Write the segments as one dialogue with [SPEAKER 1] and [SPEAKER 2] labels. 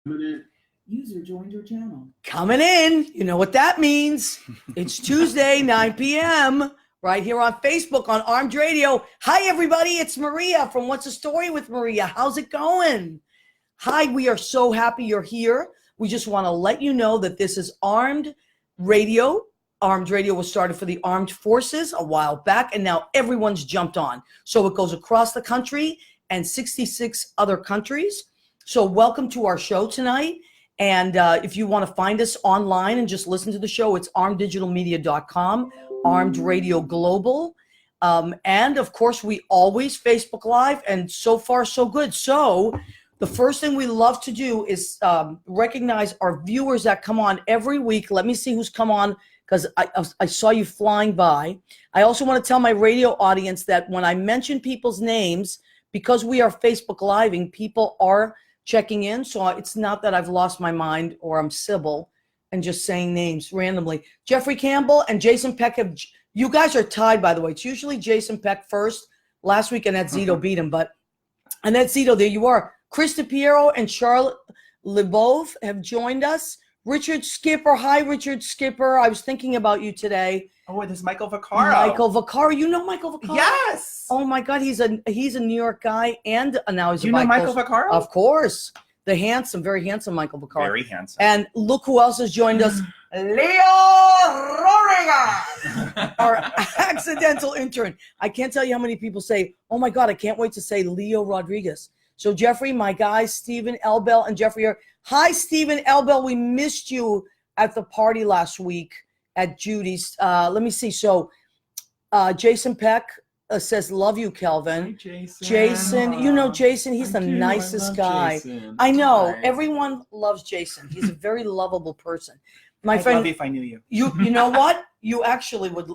[SPEAKER 1] User joined your channel.
[SPEAKER 2] Coming in. You know what that means. It's Tuesday, 9 p.m. right here on Facebook on Armed Radio. Hi, everybody. It's Maria from What's the Story with Maria. How's it going? Hi, we are so happy you're here. We just want to let you know that this is Armed Radio. Armed Radio was started for the armed forces a while back, and now everyone's jumped on. So it goes across the country and 66 other countries. So welcome to our show tonight. And if you want to find us online and just listen to the show, it's armeddigitalmedia.com, Armed Radio Global. And of course, we always Facebook Live, and so far, so good. So the first thing we love to do is recognize our viewers that come on every week. Let me see who's come on, because I saw you flying by. I also want to tell my radio audience that when I mention people's names, because we are Facebook Living, people are checking in. So it's not that I've lost my mind or I'm Sybil and just saying names randomly. Jeffrey Campbell and Jason Peck have, you guys are tied, by the way. It's usually Jason Peck first. Last week Annette Zito beat him, but Annette Zito, there you are. Chris DePiero and Charlotte Lebov have joined us. Richard Skipper. Hi, Richard Skipper. I was thinking about you today.
[SPEAKER 3] Oh, there's Michael Vaccaro.
[SPEAKER 2] Michael Vaccaro. You know Michael Vaccaro?
[SPEAKER 3] Yes.
[SPEAKER 2] Oh my God, he's a New York guy, and now he's
[SPEAKER 3] you know Michael Vaccaro?
[SPEAKER 2] Of course, the handsome, very handsome Michael Vaccaro.
[SPEAKER 3] Very handsome.
[SPEAKER 2] And look who else has joined us: Leo Rodriguez, our accidental intern. I can't tell you how many people say, "Oh my God, I can't wait to say Leo Rodriguez." So Jeffrey, my guy, Stephen Elbel, and Jeffrey are. Hi, Stephen Elbel. We missed you at the party last week at Judy's. Let me see. So Jason Peck says, love you, Kelvin.
[SPEAKER 1] Hi,
[SPEAKER 2] Jason, you know Jason. He's the nicest guy.
[SPEAKER 1] Jason.
[SPEAKER 2] I know.
[SPEAKER 1] Hi.
[SPEAKER 2] Everyone loves Jason. He's a very lovable person. My
[SPEAKER 3] I'd
[SPEAKER 2] friend,
[SPEAKER 3] love you if I knew you.
[SPEAKER 2] you know what? You actually would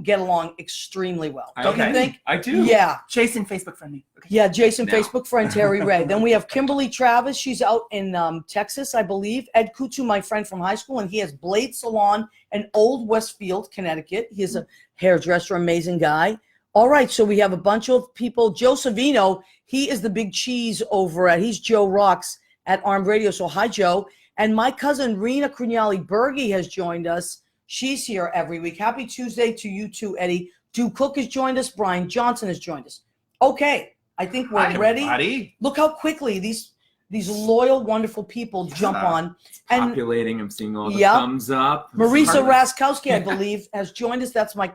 [SPEAKER 2] get along extremely well. Don't you think?
[SPEAKER 1] I do.
[SPEAKER 2] Yeah.
[SPEAKER 3] Jason, Facebook friend me. Okay.
[SPEAKER 2] Yeah, Jason,
[SPEAKER 1] Now.
[SPEAKER 2] Facebook friend Terry Ray. Then we have Kimberly Travis. She's out in Texas, I believe. Ed Kutu, my friend from high school, and he has Blade Salon in Old Westfield, Connecticut. He is a hairdresser, amazing guy. All right, so we have a bunch of people. Joe Savino, he is the big cheese he's Joe Rocks at Armed Radio. So hi, Joe. And my cousin Rena Crugnali-Berge has joined us. She's here every week. Happy Tuesday to you too, Eddie. Duke Cook has joined us. Brian Johnson has joined us. Okay, I think we're ready.
[SPEAKER 3] Everybody.
[SPEAKER 2] Look how quickly these loyal, wonderful people jump on. And
[SPEAKER 1] Populating. I'm seeing all the
[SPEAKER 2] Yep.
[SPEAKER 1] thumbs up.
[SPEAKER 2] Marisa Raskowski, I believe, has joined us. That's my,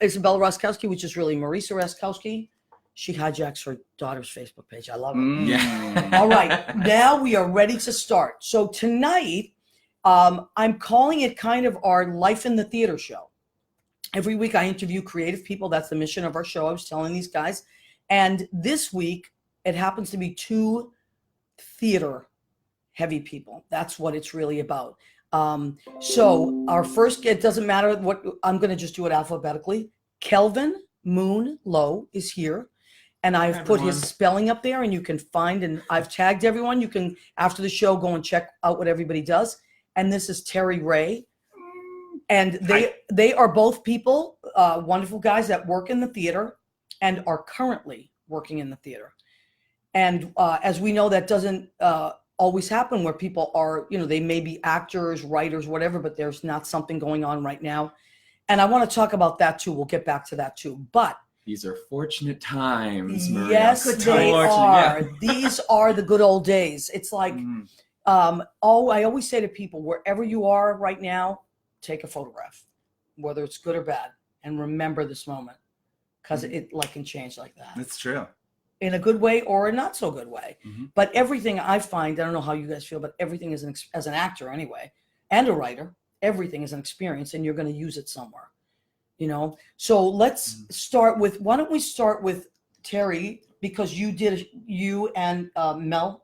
[SPEAKER 2] Isabella Raskowski, which is really Marisa Raskowski. She hijacks her daughter's Facebook page. I love it.
[SPEAKER 1] Yeah.
[SPEAKER 2] All right, now we are ready to start. So tonight, I'm calling it kind of our Life in the Theater show. Every week I interview creative people. That's the mission of our show. I was telling these guys. And this week, it happens to be two theater heavy people. That's what it's really about. So our first, it doesn't matter what, I'm going to just do it alphabetically. Kelvin Moon Lowe is here. And I've put his spelling up there, and you can find, and I've tagged everyone. You can, after the show, go and check out what everybody does. And this is Terry Ray. And they are both people, wonderful guys that work in the theater and are currently working in the theater. And as we know, that doesn't always happen where people are, they may be actors, writers, whatever, but there's not something going on right now. And I want to talk about that too. We'll get back to that too. But
[SPEAKER 1] these are fortunate times, Maria.
[SPEAKER 2] yes, they are.
[SPEAKER 1] Yeah.
[SPEAKER 2] These are the good old days. It's like, I always say to people, wherever you are right now, take a photograph, whether it's good or bad, and remember this moment, because it can change like that.
[SPEAKER 3] That's true.
[SPEAKER 2] In a good way or a not so good way. But everything I find, I don't know how you guys feel, but everything is as an actor anyway, and a writer, everything is an experience, and you're going to use it somewhere. So let's start with, why don't we start with Terry, because you and Mel,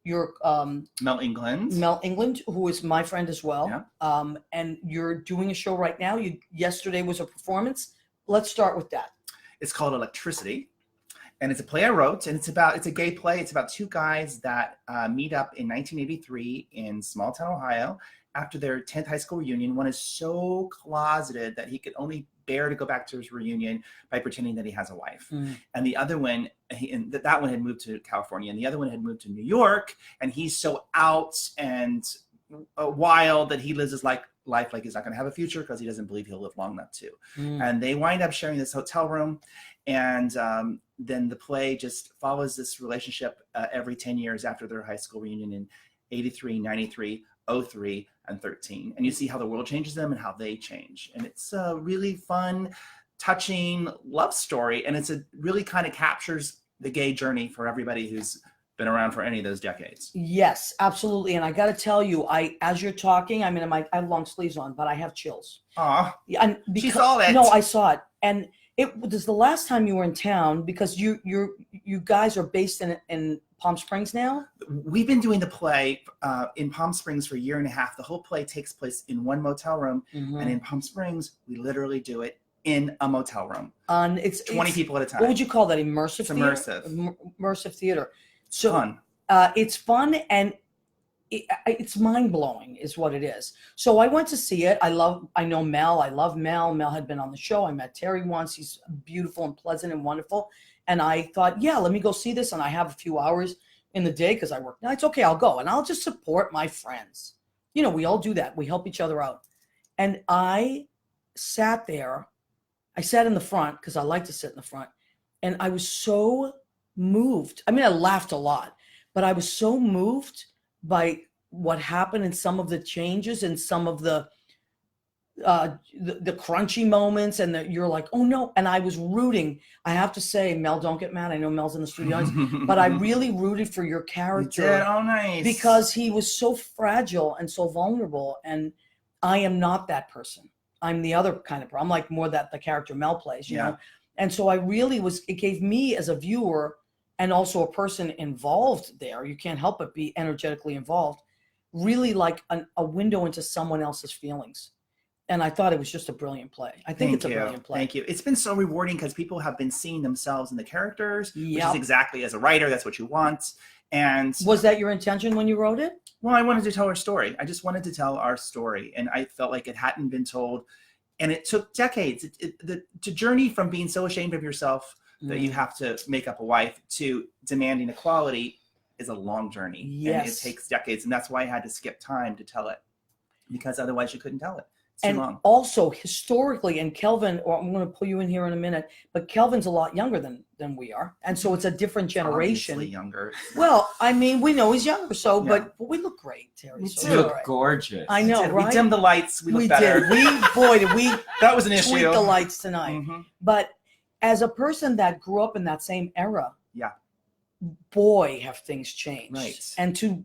[SPEAKER 3] Mel England,
[SPEAKER 2] who is my friend as well.
[SPEAKER 3] Yeah.
[SPEAKER 2] And you're doing a show right now. Yesterday was a performance. Let's start with that.
[SPEAKER 3] It's called Electricity, and it's a play I wrote, and it's a gay play. It's about two guys that meet up in 1983 in small town Ohio after their 10th high school reunion. One is so closeted that he could only bear to go back to his reunion by pretending that he has a wife. And the other one, that one had moved to California, and the other one had moved to New York, and he's so out and wild that he lives his life like he's not going to have a future because he doesn't believe he'll live long enough to. And they wind up sharing this hotel room, and then the play just follows this relationship every 10 years after their high school reunion in 83, 93, 03, and 13. And you see how the world changes them and how they change. And it's a really fun, touching love story. And it really kind of captures the gay journey for everybody who's been around for any of those decades.
[SPEAKER 2] Yes, absolutely. And I got to tell you, as you're talking, I mean, I have long sleeves on, but I have chills.
[SPEAKER 3] Aw,
[SPEAKER 2] And
[SPEAKER 3] she saw it.
[SPEAKER 2] No, I saw it. And it was the last time you were in town, because you guys are based in Palm Springs now?
[SPEAKER 3] We've been doing the play in Palm Springs for a year and a half. The whole play takes place in one motal room. And in Palm Springs, we literally do it in a motel room. It's 20 people at a time.
[SPEAKER 2] What would you call that? Immersive theater? Immersive theater. So
[SPEAKER 3] fun.
[SPEAKER 2] It's fun, and it's mind-blowing is what it is. So I went to see it. I know Mel. I love Mel. Mel had been on the show. I met Terry once. He's beautiful and pleasant and wonderful. And I thought, yeah, let me go see this. And I have a few hours in the day because I work nights. Okay, I'll go. And I'll just support my friends. You know, we all do that. We help each other out. And I sat there. I sat in the front because I like to sit in the front. And I was so moved. I mean, I laughed a lot, but I was so moved by what happened and some of the changes and some of the crunchy moments, and you're like, oh no. And I was rooting. I have to say, Mel, don't get mad. I know Mel's in the studio, but I really rooted for your character.
[SPEAKER 3] You did? Oh, nice.
[SPEAKER 2] Because he was so fragile and so vulnerable, and I am not that person. I'm the other kind of person. I'm like more that the character Mel plays, you know? And so I really it gave me as a viewer and also a person involved there, you can't help but be energetically involved, really like a window into someone else's feelings. And I thought it was just a brilliant play. I think it's a brilliant play.
[SPEAKER 3] Thank you. It's been so rewarding because people have been seeing themselves in the characters, which is exactly, as a writer, that's what you want. And
[SPEAKER 2] was that your intention when you wrote it?
[SPEAKER 3] Well, I wanted to tell our story. I just wanted to tell our story. And I felt like it hadn't been told. And it took decades to journey from being so ashamed of yourself that you have to make up a wife to demanding equality is a long journey.
[SPEAKER 2] Yes.
[SPEAKER 3] And it takes decades. And that's why I had to skip time to tell it, because otherwise you couldn't tell it. It's
[SPEAKER 2] and
[SPEAKER 3] too long.
[SPEAKER 2] Also historically, and Kelvin, or I'm going to pull you in here in a minute, but Kelvin's a lot younger than we are. And so it's a different generation.
[SPEAKER 3] Obviously younger.
[SPEAKER 2] Well, I mean, we know he's younger, so, but we look great, Terry. So
[SPEAKER 1] You look gorgeous.
[SPEAKER 2] I know, right?
[SPEAKER 3] We dimmed the lights. We look better.
[SPEAKER 2] Did. Did we
[SPEAKER 3] that was an issue.
[SPEAKER 2] Tweak the lights tonight. But as a person that grew up in that same era, boy, have things changed.
[SPEAKER 3] Right.
[SPEAKER 2] And to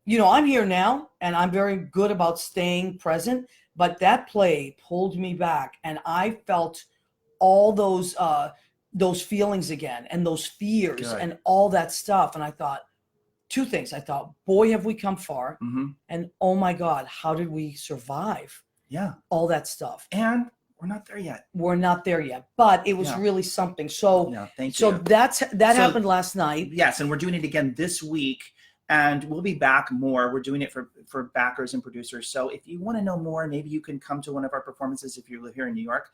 [SPEAKER 2] you know, I'm here now, and I'm very good about staying present. But that play pulled me back, and I felt all those feelings again, and those fears, and all that stuff. And I thought two things. I thought, boy, have we come far, and oh my God, how did we survive?
[SPEAKER 3] Yeah,
[SPEAKER 2] all that stuff.
[SPEAKER 3] And we're not there yet.
[SPEAKER 2] We're not there yet, but it was really something. So,
[SPEAKER 3] thank you.
[SPEAKER 2] So that happened last night.
[SPEAKER 3] Yes, and we're doing it again this week. And we'll be back more. We're doing it for backers and producers. So if you want to know more, maybe you can come to one of our performances if you live here in New York.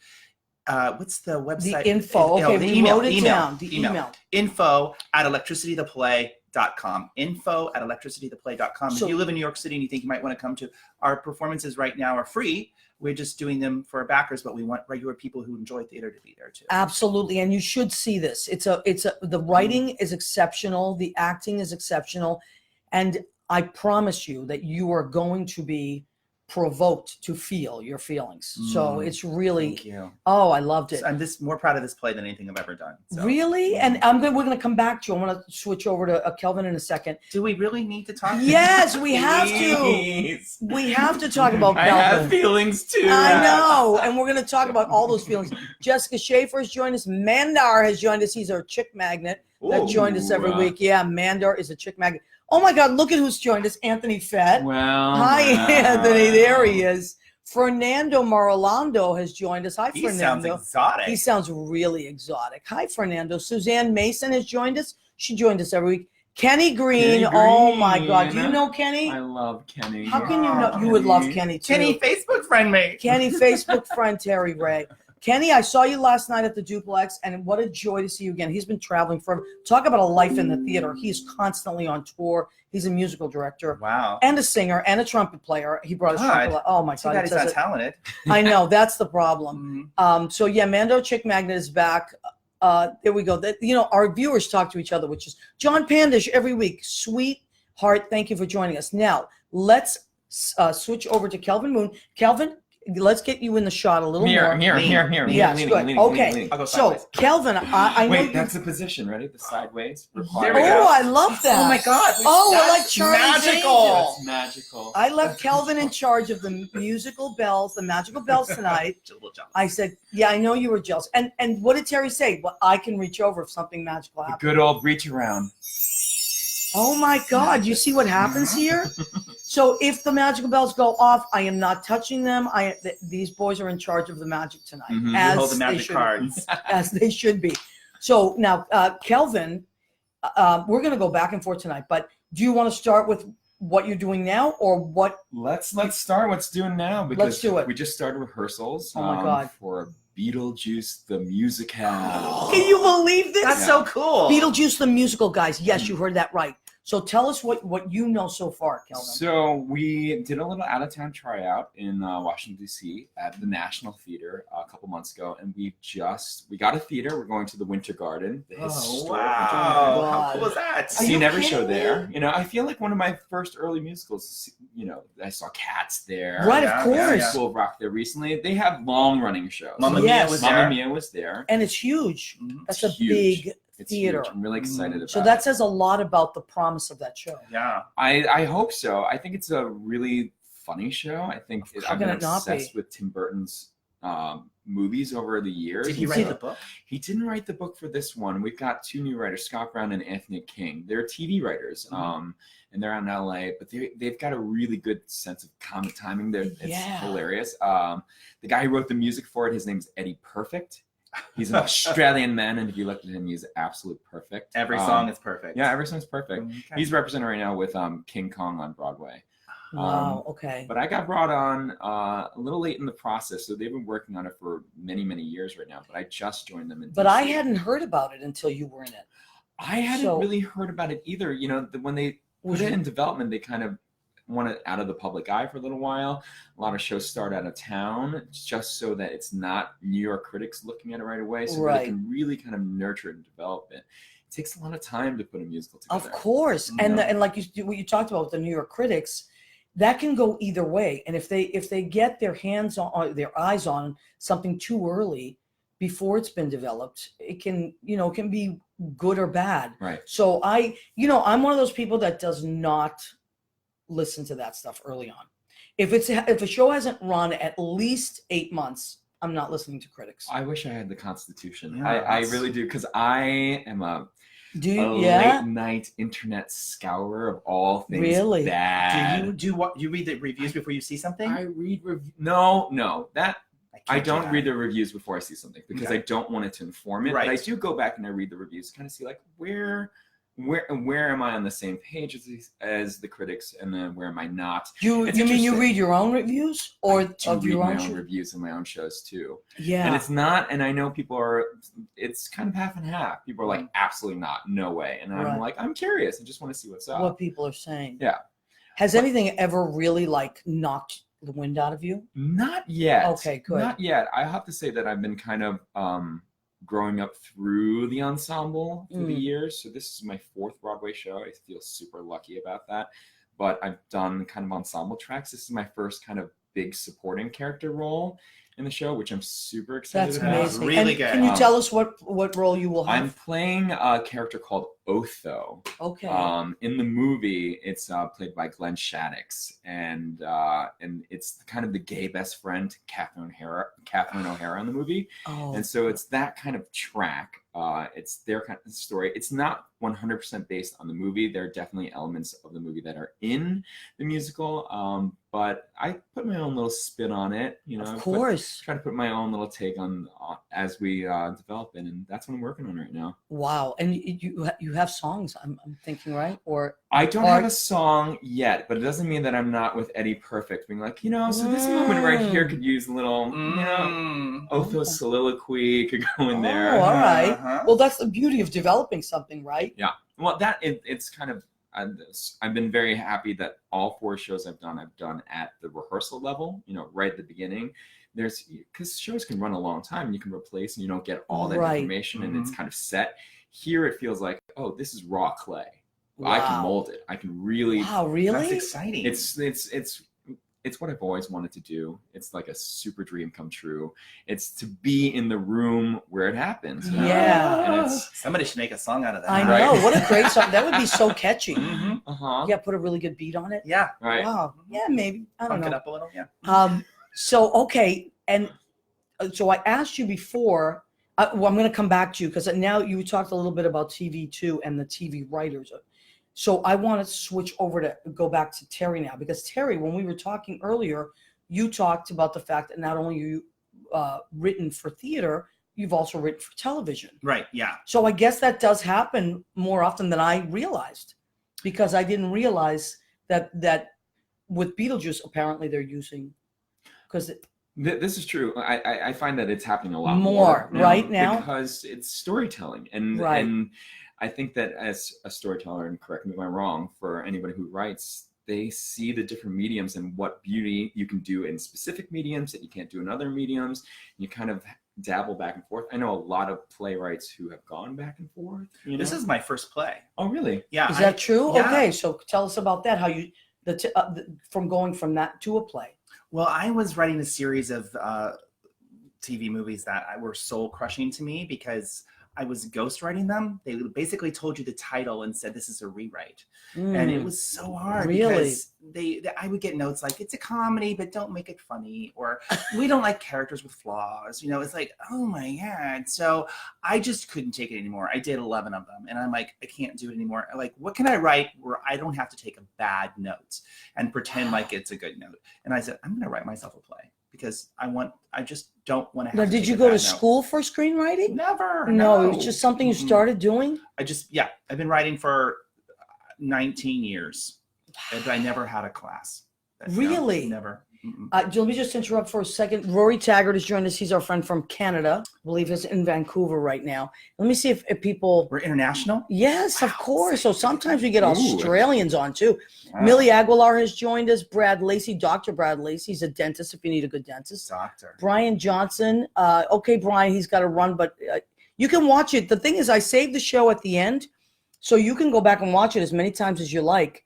[SPEAKER 3] What's the website?
[SPEAKER 2] The info. Okay, we wrote it down. The email.
[SPEAKER 3] info@electricitytheplay.com. info@electricitytheplay.com. If you live in New York City and you think you might want to come to our performances right now are free. We're just doing them for our backers, but we want regular people who enjoy theater to be there too.
[SPEAKER 2] Absolutely, and you should see this. The writing is exceptional. The acting is exceptional. And I promise you that you are going to be provoked to feel your feelings. So it's really,
[SPEAKER 3] thank you.
[SPEAKER 2] Oh, I loved it.
[SPEAKER 3] So I'm just more proud of this play than anything I've ever done. So.
[SPEAKER 2] Really? And we're going to come back to you. I want to switch over to Kelvin in a second.
[SPEAKER 3] Do we really need to talk?
[SPEAKER 2] Yes, we have to. We have to talk about Kelvin.
[SPEAKER 1] I have feelings too.
[SPEAKER 2] I know. And we're going to talk about all those feelings. Jessica Schaefer has joined us. Mandar has joined us. He's our chick magnet that joined us every week. Yeah, Mandar is a chick magnet. Oh my God, look at who's joined us. Anthony Fett.
[SPEAKER 1] Well,
[SPEAKER 2] hi, Anthony. There he is. Fernando Marolando has joined us. Hi, Fernando.
[SPEAKER 3] He sounds exotic.
[SPEAKER 2] He sounds really exotic. Hi, Fernando. Suzanne Mason has joined us. She joined us every week. Kenny Green. Oh my God. Do you know Kenny?
[SPEAKER 1] I love Kenny.
[SPEAKER 2] How can you know? You would love Kenny too.
[SPEAKER 3] Kenny Facebook friend me.
[SPEAKER 2] Kenny Facebook friend Terry Ray. Kenny, I saw you last night at the Duplex, and what a joy to see you again. He's been traveling for, talk about a life in the theater. He's constantly on tour. He's a musical director.
[SPEAKER 3] Wow.
[SPEAKER 2] And a singer and a trumpet player. He brought his trumpet. Oh my
[SPEAKER 3] Too
[SPEAKER 2] God.
[SPEAKER 3] bad he's not talented.
[SPEAKER 2] I know, that's the problem. So yeah, Mando Chick Magnet is back. There we go. That, you know, our viewers talk to each other, which is John Pandish every week. Sweetheart, thank you for joining us. Now, let's switch over to Kelvin Moon. Kelvin, let's get you in the shot a little more.
[SPEAKER 1] Here.
[SPEAKER 2] Yes, good. Okay.
[SPEAKER 3] I'll go
[SPEAKER 2] So,
[SPEAKER 3] sideways.
[SPEAKER 2] Kelvin, I know
[SPEAKER 1] Wait, that's the position. Ready? The sideways.
[SPEAKER 3] There
[SPEAKER 2] Oh,
[SPEAKER 3] we go.
[SPEAKER 2] I love that.
[SPEAKER 3] Oh my God.
[SPEAKER 2] Oh, we're
[SPEAKER 3] That's
[SPEAKER 2] like Charlie's
[SPEAKER 3] magical.
[SPEAKER 2] Angels.
[SPEAKER 1] That's magical.
[SPEAKER 2] I left Kelvin in charge of the musical bells, the magical bells tonight.
[SPEAKER 3] Just a little jealous.
[SPEAKER 2] I said, yeah, I know you were jealous. And what did Terry say? Well, I can reach over if something magical
[SPEAKER 1] The
[SPEAKER 2] happens.
[SPEAKER 1] good old reach around.
[SPEAKER 2] Oh my God, you see what happens here? So if the magical bells go off, I am not touching them. These boys are in charge of the magic tonight.
[SPEAKER 1] Mhm.
[SPEAKER 3] You
[SPEAKER 2] As
[SPEAKER 3] hold the
[SPEAKER 2] they
[SPEAKER 3] magic
[SPEAKER 2] should-
[SPEAKER 3] cards.
[SPEAKER 2] As they should be. So now, Kelvin, we're going to go back and forth tonight, but do you want to start with what you're doing now or what?
[SPEAKER 1] Let's start what's doing now because
[SPEAKER 2] Let's do it.
[SPEAKER 1] we just started rehearsals
[SPEAKER 2] Oh my God.
[SPEAKER 1] for Beetlejuice the musical.
[SPEAKER 2] Can you believe this?
[SPEAKER 3] That's so cool.
[SPEAKER 2] Beetlejuice the musical, guys. Yes, you heard that right. So tell us what you know so far, Kelvin.
[SPEAKER 1] So we did a little out-of-town tryout in Washington, D.C. at the National Theater a couple months ago, and we got a theater. We're going to the Winter Garden. The
[SPEAKER 3] Oh,
[SPEAKER 1] historic
[SPEAKER 3] wow.
[SPEAKER 1] Winter Garden.
[SPEAKER 3] How cool is that?
[SPEAKER 2] Are you
[SPEAKER 1] Seen every
[SPEAKER 2] kidding
[SPEAKER 1] show there.
[SPEAKER 2] me?
[SPEAKER 1] You know, I feel like one of my first early musicals. You know, I saw Cats there.
[SPEAKER 2] Right,
[SPEAKER 3] Yeah,
[SPEAKER 2] of course.
[SPEAKER 3] yeah, yeah.
[SPEAKER 1] School of Rock there recently. They have long-running shows.
[SPEAKER 3] Mamma
[SPEAKER 2] Yes.
[SPEAKER 3] Mia was
[SPEAKER 1] Mamma
[SPEAKER 3] there.
[SPEAKER 1] Mia was there.
[SPEAKER 2] And it's huge.
[SPEAKER 3] Mhm.
[SPEAKER 2] That's
[SPEAKER 1] It's
[SPEAKER 2] a
[SPEAKER 1] huge.
[SPEAKER 2] big
[SPEAKER 1] It's
[SPEAKER 2] theater.
[SPEAKER 1] huge. I'm really excited about
[SPEAKER 2] So
[SPEAKER 1] it.
[SPEAKER 2] that says a lot about the promise of that show.
[SPEAKER 3] Yeah.
[SPEAKER 1] I hope so. I think it's a really funny show. I think
[SPEAKER 2] How
[SPEAKER 1] I've
[SPEAKER 2] can
[SPEAKER 1] been
[SPEAKER 2] it not
[SPEAKER 1] obsessed
[SPEAKER 2] be?
[SPEAKER 1] with Tim Burton's movies over the years.
[SPEAKER 3] Did he
[SPEAKER 2] You
[SPEAKER 3] write
[SPEAKER 2] see-
[SPEAKER 3] the book?
[SPEAKER 1] He didn't write the book for this one. We've got two new writers, Scott Brown and Anthony King. They're TV writers, and they're out in LA, but they've got a really good sense of comic timing. It's
[SPEAKER 2] Yeah.
[SPEAKER 1] hilarious. The guy who wrote the music for it, his name's Eddie Perfect. He's an Australian man, and if you look at him, he's absolute perfect.
[SPEAKER 3] Every song is perfect.
[SPEAKER 1] Yeah, every song's perfect.
[SPEAKER 3] Okay.
[SPEAKER 1] He's represented right now with King Kong on Broadway.
[SPEAKER 2] Wow. Okay.
[SPEAKER 1] But I got brought on a little late in the process, so they've been working on it for many, many years right now. But I just joined them in
[SPEAKER 2] But
[SPEAKER 1] DC.
[SPEAKER 2] I hadn't heard about it until you were in it.
[SPEAKER 1] I hadn't
[SPEAKER 2] So-
[SPEAKER 1] really heard about it either. You know, when they
[SPEAKER 2] Was
[SPEAKER 1] put it
[SPEAKER 2] it-
[SPEAKER 1] in development, they kind of want it out of the public eye for a little while. A lot of shows start out of town just so that it's not New York critics looking at it right away, so that
[SPEAKER 2] Right.
[SPEAKER 1] they can really kind of nurture and develop it. It takes a lot of time to put a musical together.
[SPEAKER 2] Of course. And
[SPEAKER 1] Yeah.
[SPEAKER 2] and like what you talked about with the New York critics, that can go either way. And if they get their hands on or their eyes on something too early before it's been developed, it can be good or bad.
[SPEAKER 1] Right.
[SPEAKER 2] So I'm one of those people that does not listen to that stuff early on. If a show hasn't run at least 8 months, I'm not listening to critics.
[SPEAKER 1] I wish I had the Constitution.
[SPEAKER 3] Yeah,
[SPEAKER 1] I
[SPEAKER 3] that's-
[SPEAKER 1] really do, because I am a
[SPEAKER 2] Do you?
[SPEAKER 1] late
[SPEAKER 2] Yeah.
[SPEAKER 1] night internet scourer of all things
[SPEAKER 2] Really?
[SPEAKER 1] bad.
[SPEAKER 3] Do you read the reviews before you see something?
[SPEAKER 1] I read no, that I
[SPEAKER 3] can't do
[SPEAKER 1] don't
[SPEAKER 3] that.
[SPEAKER 1] read the reviews before I see something because
[SPEAKER 3] Okay.
[SPEAKER 1] I don't want it to inform it.
[SPEAKER 3] Right.
[SPEAKER 1] But I do go back and I read the reviews to kind of see like where am I on the same page as the critics, and then where am I not?
[SPEAKER 2] You
[SPEAKER 1] It's
[SPEAKER 2] mean you
[SPEAKER 1] interesting.
[SPEAKER 2] read your own reviews or
[SPEAKER 1] I do
[SPEAKER 2] of
[SPEAKER 1] read
[SPEAKER 2] your
[SPEAKER 1] my
[SPEAKER 2] own
[SPEAKER 1] own
[SPEAKER 2] show?
[SPEAKER 1] reviews of my own shows too.
[SPEAKER 2] Yeah.
[SPEAKER 1] And it's not, and I know people are, it's kind of half and half. People are like, absolutely not, no way. And I'm
[SPEAKER 2] Right.
[SPEAKER 1] like, I'm curious. I just want to see what's up.
[SPEAKER 2] what people are saying.
[SPEAKER 1] Yeah.
[SPEAKER 2] Has anything ever really like knocked the wind out of you?
[SPEAKER 1] Not yet.
[SPEAKER 2] Okay, good.
[SPEAKER 1] Not yet. I have to say that I've been kind of growing up through the ensemble through the years. So this is my 4th Broadway show. I feel super lucky about that. But I've done kind of ensemble tracks. This is my first kind of big supporting character role in the show, which I'm super excited
[SPEAKER 2] That's
[SPEAKER 1] about.
[SPEAKER 2] amazing.
[SPEAKER 3] Really
[SPEAKER 2] And
[SPEAKER 3] good.
[SPEAKER 2] Can you tell us what role you will
[SPEAKER 1] I'm
[SPEAKER 2] have?
[SPEAKER 1] playing a character called Otho.
[SPEAKER 2] Okay.
[SPEAKER 1] In the movie, it's played by Glenn Shaddix, and it's kind of the gay best friend to Catherine O'Hara in the movie,
[SPEAKER 2] oh.
[SPEAKER 1] and so it's that kind of track. It's their kind of story. It's not 100% based on the movie. There are definitely elements of the movie that are in the musical, but I put my own little spin on it. You know,
[SPEAKER 2] Of course.
[SPEAKER 1] Try to put my own little take on as we develop it, and that's what I'm working on right now.
[SPEAKER 2] Wow. And you have songs, I'm thinking, right? Or
[SPEAKER 1] I don't have a song yet, but it doesn't mean that I'm not with Eddie Perfect, being like, you know, so this moment right here could use a little, you know, Otho's soliloquy could go in there.
[SPEAKER 2] Oh, all right. Well, that's the beauty of developing something, right?
[SPEAKER 1] Yeah. Well, it's kind of, I've been very happy that all 4 shows I've done at the rehearsal level, you know, right at the beginning. Because shows can run a long time and you can replace and you don't get all that information and it's kind of set. Here it feels like, oh, this is raw clay. Wow. I can mold it. I can really.
[SPEAKER 2] Wow, really?
[SPEAKER 3] That's exciting.
[SPEAKER 1] It's what I've always wanted to do. It's like a super dream come true. It's to be in the room where it happens. You know?
[SPEAKER 2] Yeah.
[SPEAKER 1] And
[SPEAKER 3] Somebody should make a song out of that.
[SPEAKER 2] I know. What a great song. That would be so catchy.
[SPEAKER 1] Uh-huh.
[SPEAKER 2] Yeah, put a really good beat on it.
[SPEAKER 3] Yeah.
[SPEAKER 1] Right.
[SPEAKER 2] Wow. Yeah, maybe. I don't
[SPEAKER 3] Punk
[SPEAKER 2] know.
[SPEAKER 3] it up a little. Yeah.
[SPEAKER 2] So, okay. And so I asked you before, well, I'm going to come back to you because now you talked a little bit about TV too and the TV writers. So I want to switch over to go back to Terry now, because Terry, when we were talking earlier, you talked about the fact that not only you written for theater, you've also written for television.
[SPEAKER 3] Right. Yeah.
[SPEAKER 2] So I guess that does happen more often than I realized, because I didn't realize that with Beetlejuice, apparently they're using, because
[SPEAKER 1] this is true. I find that it's happening a lot
[SPEAKER 2] more right now
[SPEAKER 1] because it's storytelling, and I think that as a storyteller, and correct me if I'm wrong, for anybody who writes, they see the different mediums and what beauty you can do in specific mediums that you can't do in other mediums. You kind of dabble back and forth. I know a lot of playwrights who have gone back and forth. You know?
[SPEAKER 3] This is my first play.
[SPEAKER 1] Oh, really?
[SPEAKER 3] Yeah.
[SPEAKER 2] Is that true?
[SPEAKER 3] Yeah.
[SPEAKER 2] Okay, so tell us about that. How you from going from that to a play.
[SPEAKER 3] Well, I was writing a series of TV movies that were soul crushing to me because I was ghostwriting them. They basically told you the title and said, this is a rewrite. And it was so hard because I would get notes like, it's a comedy, but don't make it funny. Or we don't like characters with flaws. You know, it's like, oh my God. So I just couldn't take it anymore. I did 11 of them. And I'm like, I can't do it anymore. Like, what can I write where I don't have to take a bad note and pretend like it's a good note? And I said, I'm going to write myself a play. Because I just don't want to have
[SPEAKER 2] now,
[SPEAKER 3] to
[SPEAKER 2] did
[SPEAKER 3] take
[SPEAKER 2] you
[SPEAKER 3] a
[SPEAKER 2] go
[SPEAKER 3] bad
[SPEAKER 2] to
[SPEAKER 3] note.
[SPEAKER 2] school for screenwriting?
[SPEAKER 3] Never.
[SPEAKER 2] No, it was just something you started doing?
[SPEAKER 3] I've been writing for 19 years, but I never had a class.
[SPEAKER 2] Really?
[SPEAKER 3] No, never.
[SPEAKER 2] Let me just interrupt for a second. Rory Taggart has joined us. He's our friend from Canada. I believe he's in Vancouver right now. Let me see if people...
[SPEAKER 3] We're international?
[SPEAKER 2] Yes, of course. So sometimes we get Australians on too.
[SPEAKER 3] Wow.
[SPEAKER 2] Millie Aguilar has joined us. Brad Lacey, Dr. Brad Lacey. He's a dentist if you need a good dentist.
[SPEAKER 3] Doctor.
[SPEAKER 2] Brian Johnson. Okay, Brian, he's got to run, but you can watch it. The thing is, I saved the show at the end, so you can go back and watch it as many times as you like.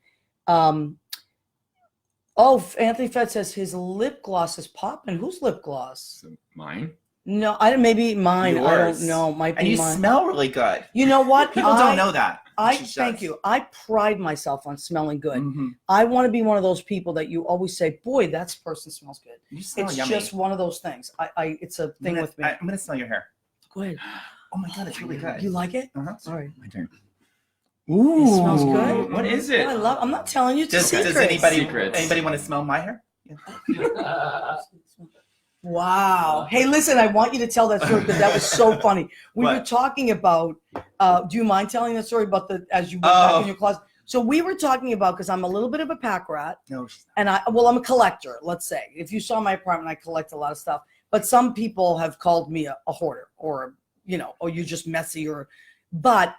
[SPEAKER 2] Anthony Fett says his lip gloss is popping. Whose lip gloss?
[SPEAKER 1] Mine?
[SPEAKER 2] No, maybe mine.
[SPEAKER 3] Yours.
[SPEAKER 2] I don't know. Might be
[SPEAKER 3] and you
[SPEAKER 2] mine.
[SPEAKER 3] smell really good.
[SPEAKER 2] You know what?
[SPEAKER 3] People don't know that.
[SPEAKER 2] Thank you. I pride myself on smelling good. I want to be one of those people that you always say, boy, that person smells good.
[SPEAKER 3] You smell
[SPEAKER 2] It's
[SPEAKER 3] yummy.
[SPEAKER 2] just one of those things. It's a thing with me.
[SPEAKER 3] I'm going to smell your hair.
[SPEAKER 2] Go ahead.
[SPEAKER 3] Oh my God, it's really good.
[SPEAKER 2] You like it?
[SPEAKER 3] Uh-huh.
[SPEAKER 2] All right.
[SPEAKER 3] My turn.
[SPEAKER 2] Ooh. It smells good.
[SPEAKER 1] What is it?
[SPEAKER 2] I'm not telling you. It's a secret.
[SPEAKER 3] Does anybody want to smell my hair? Yeah.
[SPEAKER 2] Wow. Hey, listen, I want you to tell that story because that was so funny. We were talking about, do you mind telling that story about as you went back in your closet? So we were talking about, because I'm a little bit of a pack rat.
[SPEAKER 3] No.
[SPEAKER 2] And I'm a collector, let's say. If you saw my apartment, I collect a lot of stuff. But some people have called me a hoarder or, or you're just messy but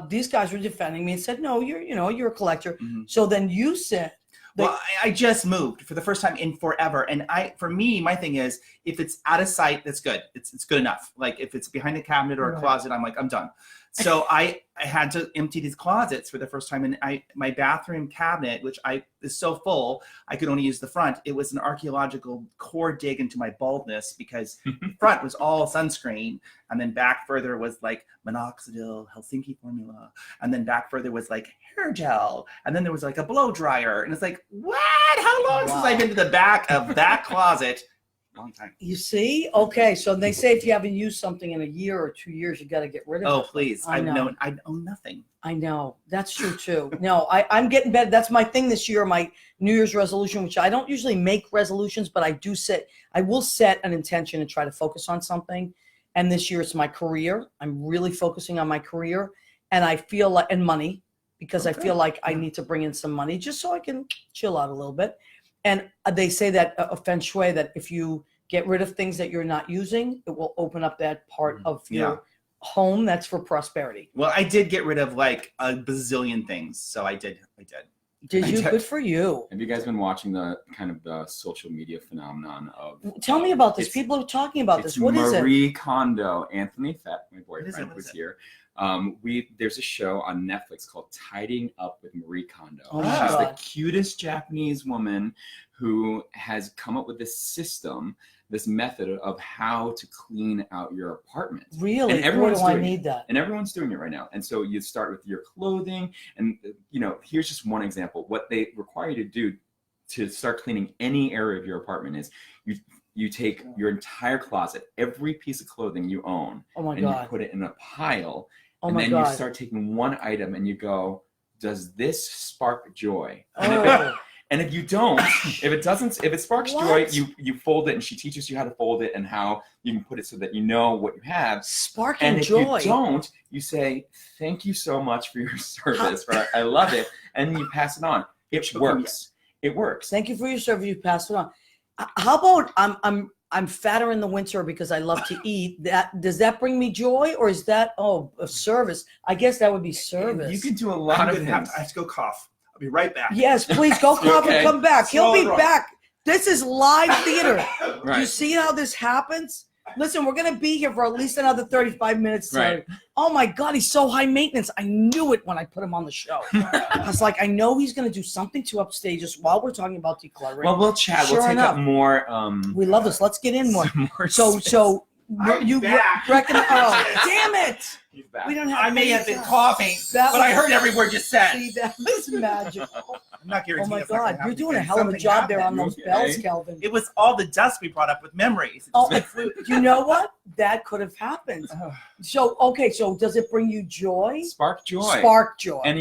[SPEAKER 2] these guys were defending me and said, no, you're a collector. So then you said,
[SPEAKER 3] well, I just moved for the first time in forever. And for me, my thing is, if it's out of sight, that's good. It's good enough. Like if it's behind a cabinet or a closet, I'm like, I'm done. So I had to empty these closets for the first time. And my bathroom cabinet, which is so full, I could only use the front. It was an archaeological core dig into my baldness because the front was all sunscreen. And then back further was like minoxidil, Helsinki formula. And then back further was like hair gel. And then there was like a blow dryer. And it's like, what? How long since I've been to the back of that closet? long time.
[SPEAKER 2] You see? Okay, so they say if you haven't used something in a year or 2 years, you got to get rid of it.
[SPEAKER 3] Oh, please.
[SPEAKER 2] I know.
[SPEAKER 3] I own nothing.
[SPEAKER 2] I know. That's true too. No, I'm getting better. That's my thing this year, my New Year's resolution, which I don't usually make resolutions, but I will set an intention and try to focus on something. And this year it's my career. I'm really focusing on my career. And I feel like, and money, because I feel like I need to bring in some money just so I can chill out a little bit. And they say that feng shui, that if you get rid of things that you're not using, it will open up that part of your home that's for prosperity.
[SPEAKER 3] Well, I did get rid of like a bazillion things. So I did.
[SPEAKER 2] Did you? Good for you.
[SPEAKER 1] Have you guys been watching the kind of the social media phenomenon of?
[SPEAKER 2] Tell me about this. People are talking about this. What is it?
[SPEAKER 1] Marie Kondo, Anthony Fett, my boyfriend,
[SPEAKER 3] What
[SPEAKER 1] was
[SPEAKER 3] is it?
[SPEAKER 1] here. There's a show on Netflix called Tidying Up with Marie Kondo.
[SPEAKER 2] Oh
[SPEAKER 3] my
[SPEAKER 1] She's
[SPEAKER 2] God.
[SPEAKER 1] the cutest Japanese woman who has come up with this system, this method of how to clean out your apartment.
[SPEAKER 2] Really?
[SPEAKER 1] And everyone's
[SPEAKER 2] Where do I
[SPEAKER 1] doing
[SPEAKER 2] need
[SPEAKER 1] it.
[SPEAKER 2] that?
[SPEAKER 1] And everyone's doing it right now. And so you start with your clothing, and here's just one example. What they require you to do to start cleaning any area of your apartment is you take your entire closet, every piece of clothing you own,
[SPEAKER 2] Oh my
[SPEAKER 1] and
[SPEAKER 2] God.
[SPEAKER 1] you put it in a pile.
[SPEAKER 2] Oh
[SPEAKER 1] And
[SPEAKER 2] my
[SPEAKER 1] then
[SPEAKER 2] God.
[SPEAKER 1] you start taking one item and you go, does this spark joy?
[SPEAKER 2] Oh.
[SPEAKER 1] And if you don't, if it sparks
[SPEAKER 2] What?
[SPEAKER 1] joy, you fold it, and she teaches you how to fold it and how you can put it so that you know what you have.
[SPEAKER 2] Sparking
[SPEAKER 1] And if
[SPEAKER 2] joy.
[SPEAKER 1] you don't, you say, thank you so much for your service. I love it. And you pass it on. It works. It works.
[SPEAKER 2] Thank you for your service. You passed it on. How about I'm fatter in the winter because I love to eat. Does that bring me joy, or is that a service? I guess that would be service.
[SPEAKER 1] You can do a lot of things.
[SPEAKER 3] I have to go cough. I'll be right back.
[SPEAKER 2] Yes, please go cough
[SPEAKER 1] Okay.
[SPEAKER 2] and come back. He'll be
[SPEAKER 3] Slow roll.
[SPEAKER 2] back. This is live theater.
[SPEAKER 1] Right.
[SPEAKER 2] You see how this happens? Listen, we're going to be here for at least another 35 minutes.
[SPEAKER 1] Right.
[SPEAKER 2] Oh my God, he's so high maintenance. I knew it when I put him on the show. I was like, I know he's going to do something to upstage us while we're talking about decluttering.
[SPEAKER 1] Well, we'll chat.
[SPEAKER 2] Sure
[SPEAKER 1] we'll take
[SPEAKER 2] enough.
[SPEAKER 1] up more.
[SPEAKER 2] We love this. Let's get in more.
[SPEAKER 1] more
[SPEAKER 2] So
[SPEAKER 1] space.
[SPEAKER 2] you
[SPEAKER 3] back.
[SPEAKER 2] reckon? Oh, damn it!
[SPEAKER 1] He's back.
[SPEAKER 2] We don't have.
[SPEAKER 3] I may have been coughing,
[SPEAKER 2] That
[SPEAKER 3] but I
[SPEAKER 2] was-
[SPEAKER 3] heard every word you said.
[SPEAKER 2] See, that was magical.
[SPEAKER 3] I'm not
[SPEAKER 2] Oh
[SPEAKER 3] guaranteeing
[SPEAKER 2] my
[SPEAKER 3] it's not gonna
[SPEAKER 2] God, you're
[SPEAKER 3] happen
[SPEAKER 2] doing a
[SPEAKER 3] again.
[SPEAKER 2] hell of a
[SPEAKER 3] Something
[SPEAKER 2] job there on
[SPEAKER 3] happened.
[SPEAKER 2] those bells,
[SPEAKER 1] Okay.
[SPEAKER 2] Kelvin.
[SPEAKER 3] It was all the dust we brought up with memories.
[SPEAKER 2] Oh, you know what? That could have happened. So does it bring you joy?
[SPEAKER 1] Spark joy.
[SPEAKER 2] Spark joy.
[SPEAKER 1] And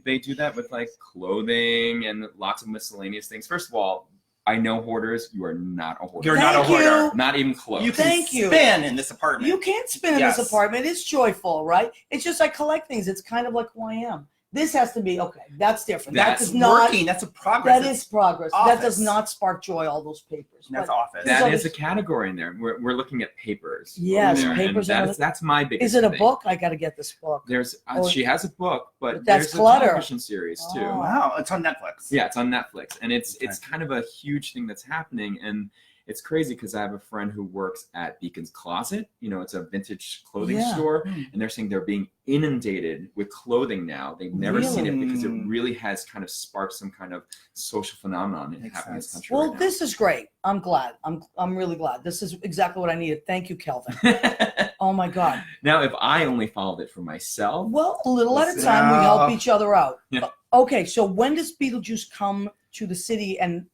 [SPEAKER 1] they do that with like clothing and lots of miscellaneous things. First of all, I know hoarders. You are not a hoarder.
[SPEAKER 3] You're not a
[SPEAKER 2] Thank you.
[SPEAKER 3] hoarder.
[SPEAKER 1] Not even close.
[SPEAKER 3] You can
[SPEAKER 2] Thank you.
[SPEAKER 3] spin in this apartment.
[SPEAKER 2] You can't spin in
[SPEAKER 3] Yes.
[SPEAKER 2] this apartment. It's joyful, right? It's just I collect things. It's kind of like who I am. This has to be okay. That's different.
[SPEAKER 1] That's
[SPEAKER 2] that does not.
[SPEAKER 3] Working. That's a progress.
[SPEAKER 2] That is progress. That does
[SPEAKER 3] office.
[SPEAKER 2] not spark joy. All those papers.
[SPEAKER 3] That's
[SPEAKER 2] But
[SPEAKER 3] office.
[SPEAKER 2] That-
[SPEAKER 1] That
[SPEAKER 2] So
[SPEAKER 1] is a category in there. We're looking at papers.
[SPEAKER 2] Yes,
[SPEAKER 1] over there,
[SPEAKER 2] papers
[SPEAKER 1] and
[SPEAKER 2] are-
[SPEAKER 1] that's my biggest.
[SPEAKER 2] is it a
[SPEAKER 1] thing.
[SPEAKER 2] book? I got to get this book.
[SPEAKER 1] There's
[SPEAKER 2] Or-
[SPEAKER 1] she has a book, but
[SPEAKER 2] that's
[SPEAKER 1] there's a
[SPEAKER 2] clutter.
[SPEAKER 1] television series too.
[SPEAKER 2] Oh.
[SPEAKER 3] Wow, it's on Netflix.
[SPEAKER 1] Yeah, it's on Netflix, and it's
[SPEAKER 3] Okay.
[SPEAKER 1] kind of a huge thing that's happening, and it's crazy because I have a friend who works at Beacon's Closet. It's a vintage clothing
[SPEAKER 2] Yeah.
[SPEAKER 1] store,
[SPEAKER 3] Hmm.
[SPEAKER 1] and they're saying they're being inundated with clothing now. They've never seen it
[SPEAKER 3] Really?
[SPEAKER 1] because it really has kind of sparked some kind of social phenomenon
[SPEAKER 3] Makes
[SPEAKER 1] happening in this
[SPEAKER 3] sense.
[SPEAKER 1] country.
[SPEAKER 2] Well,
[SPEAKER 1] right
[SPEAKER 2] this is great. I'm glad. I'm really glad. This is exactly what I needed. Thank you, Kelvin.
[SPEAKER 1] now.
[SPEAKER 2] Oh my God.
[SPEAKER 1] Now, if I only followed it for myself,
[SPEAKER 2] Well, a little at a
[SPEAKER 3] Listen
[SPEAKER 2] time, we help
[SPEAKER 3] up.
[SPEAKER 2] each other out.
[SPEAKER 1] Yeah.
[SPEAKER 2] Okay, so when does Beetlejuice come to the city, and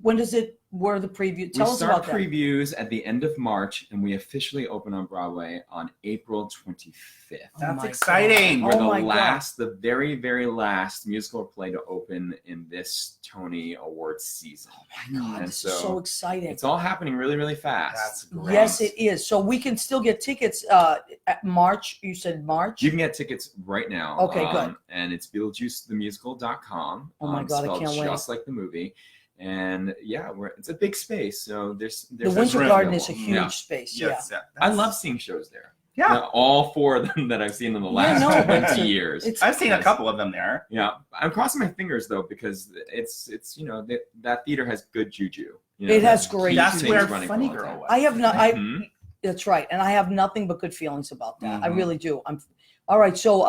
[SPEAKER 2] when does it? Where are the preview? Tell
[SPEAKER 1] we
[SPEAKER 2] us
[SPEAKER 1] start
[SPEAKER 2] about that.
[SPEAKER 1] previews at the end of March, and we officially open on Broadway on April 25th.
[SPEAKER 2] Oh
[SPEAKER 3] That's
[SPEAKER 2] my
[SPEAKER 3] exciting.
[SPEAKER 2] God.
[SPEAKER 1] We're
[SPEAKER 2] Oh my God.
[SPEAKER 1] the very, very last musical play to open in this Tony Awards season.
[SPEAKER 2] Oh my God,
[SPEAKER 1] And
[SPEAKER 2] this is so exciting.
[SPEAKER 1] It's all happening really, really fast.
[SPEAKER 3] That's great.
[SPEAKER 2] Yes, it is. So we can still get tickets at March. You said March.
[SPEAKER 1] You can get tickets right now.
[SPEAKER 2] Okay, good.
[SPEAKER 1] And it's BeetlejuiceTheMusical.com.
[SPEAKER 2] Oh my God, I
[SPEAKER 1] spelled
[SPEAKER 2] can't wait.
[SPEAKER 1] just like the movie. And yeah, it's a big space, so
[SPEAKER 2] The
[SPEAKER 1] there's
[SPEAKER 2] Winter
[SPEAKER 3] room.
[SPEAKER 2] Garden is a huge
[SPEAKER 1] Yeah.
[SPEAKER 2] space.
[SPEAKER 3] Yes, yeah.
[SPEAKER 1] I love seeing shows there.
[SPEAKER 3] Yeah.
[SPEAKER 1] All four of them that I've seen in the
[SPEAKER 2] Yeah,
[SPEAKER 1] last
[SPEAKER 2] no,
[SPEAKER 1] 20
[SPEAKER 2] it's-
[SPEAKER 1] years.
[SPEAKER 2] It's
[SPEAKER 3] I've seen a couple of them there.
[SPEAKER 1] Yeah, I'm crossing my fingers though because it's that theater has good juju.
[SPEAKER 2] It has great
[SPEAKER 3] That's
[SPEAKER 2] Things
[SPEAKER 3] where
[SPEAKER 1] running
[SPEAKER 3] Funny
[SPEAKER 1] all the
[SPEAKER 3] Girl
[SPEAKER 1] time.
[SPEAKER 3] was.
[SPEAKER 2] I have not.
[SPEAKER 1] Mhm.
[SPEAKER 2] That's right, and I have nothing but good feelings about that. I
[SPEAKER 3] Mhm.
[SPEAKER 2] really do. All right. So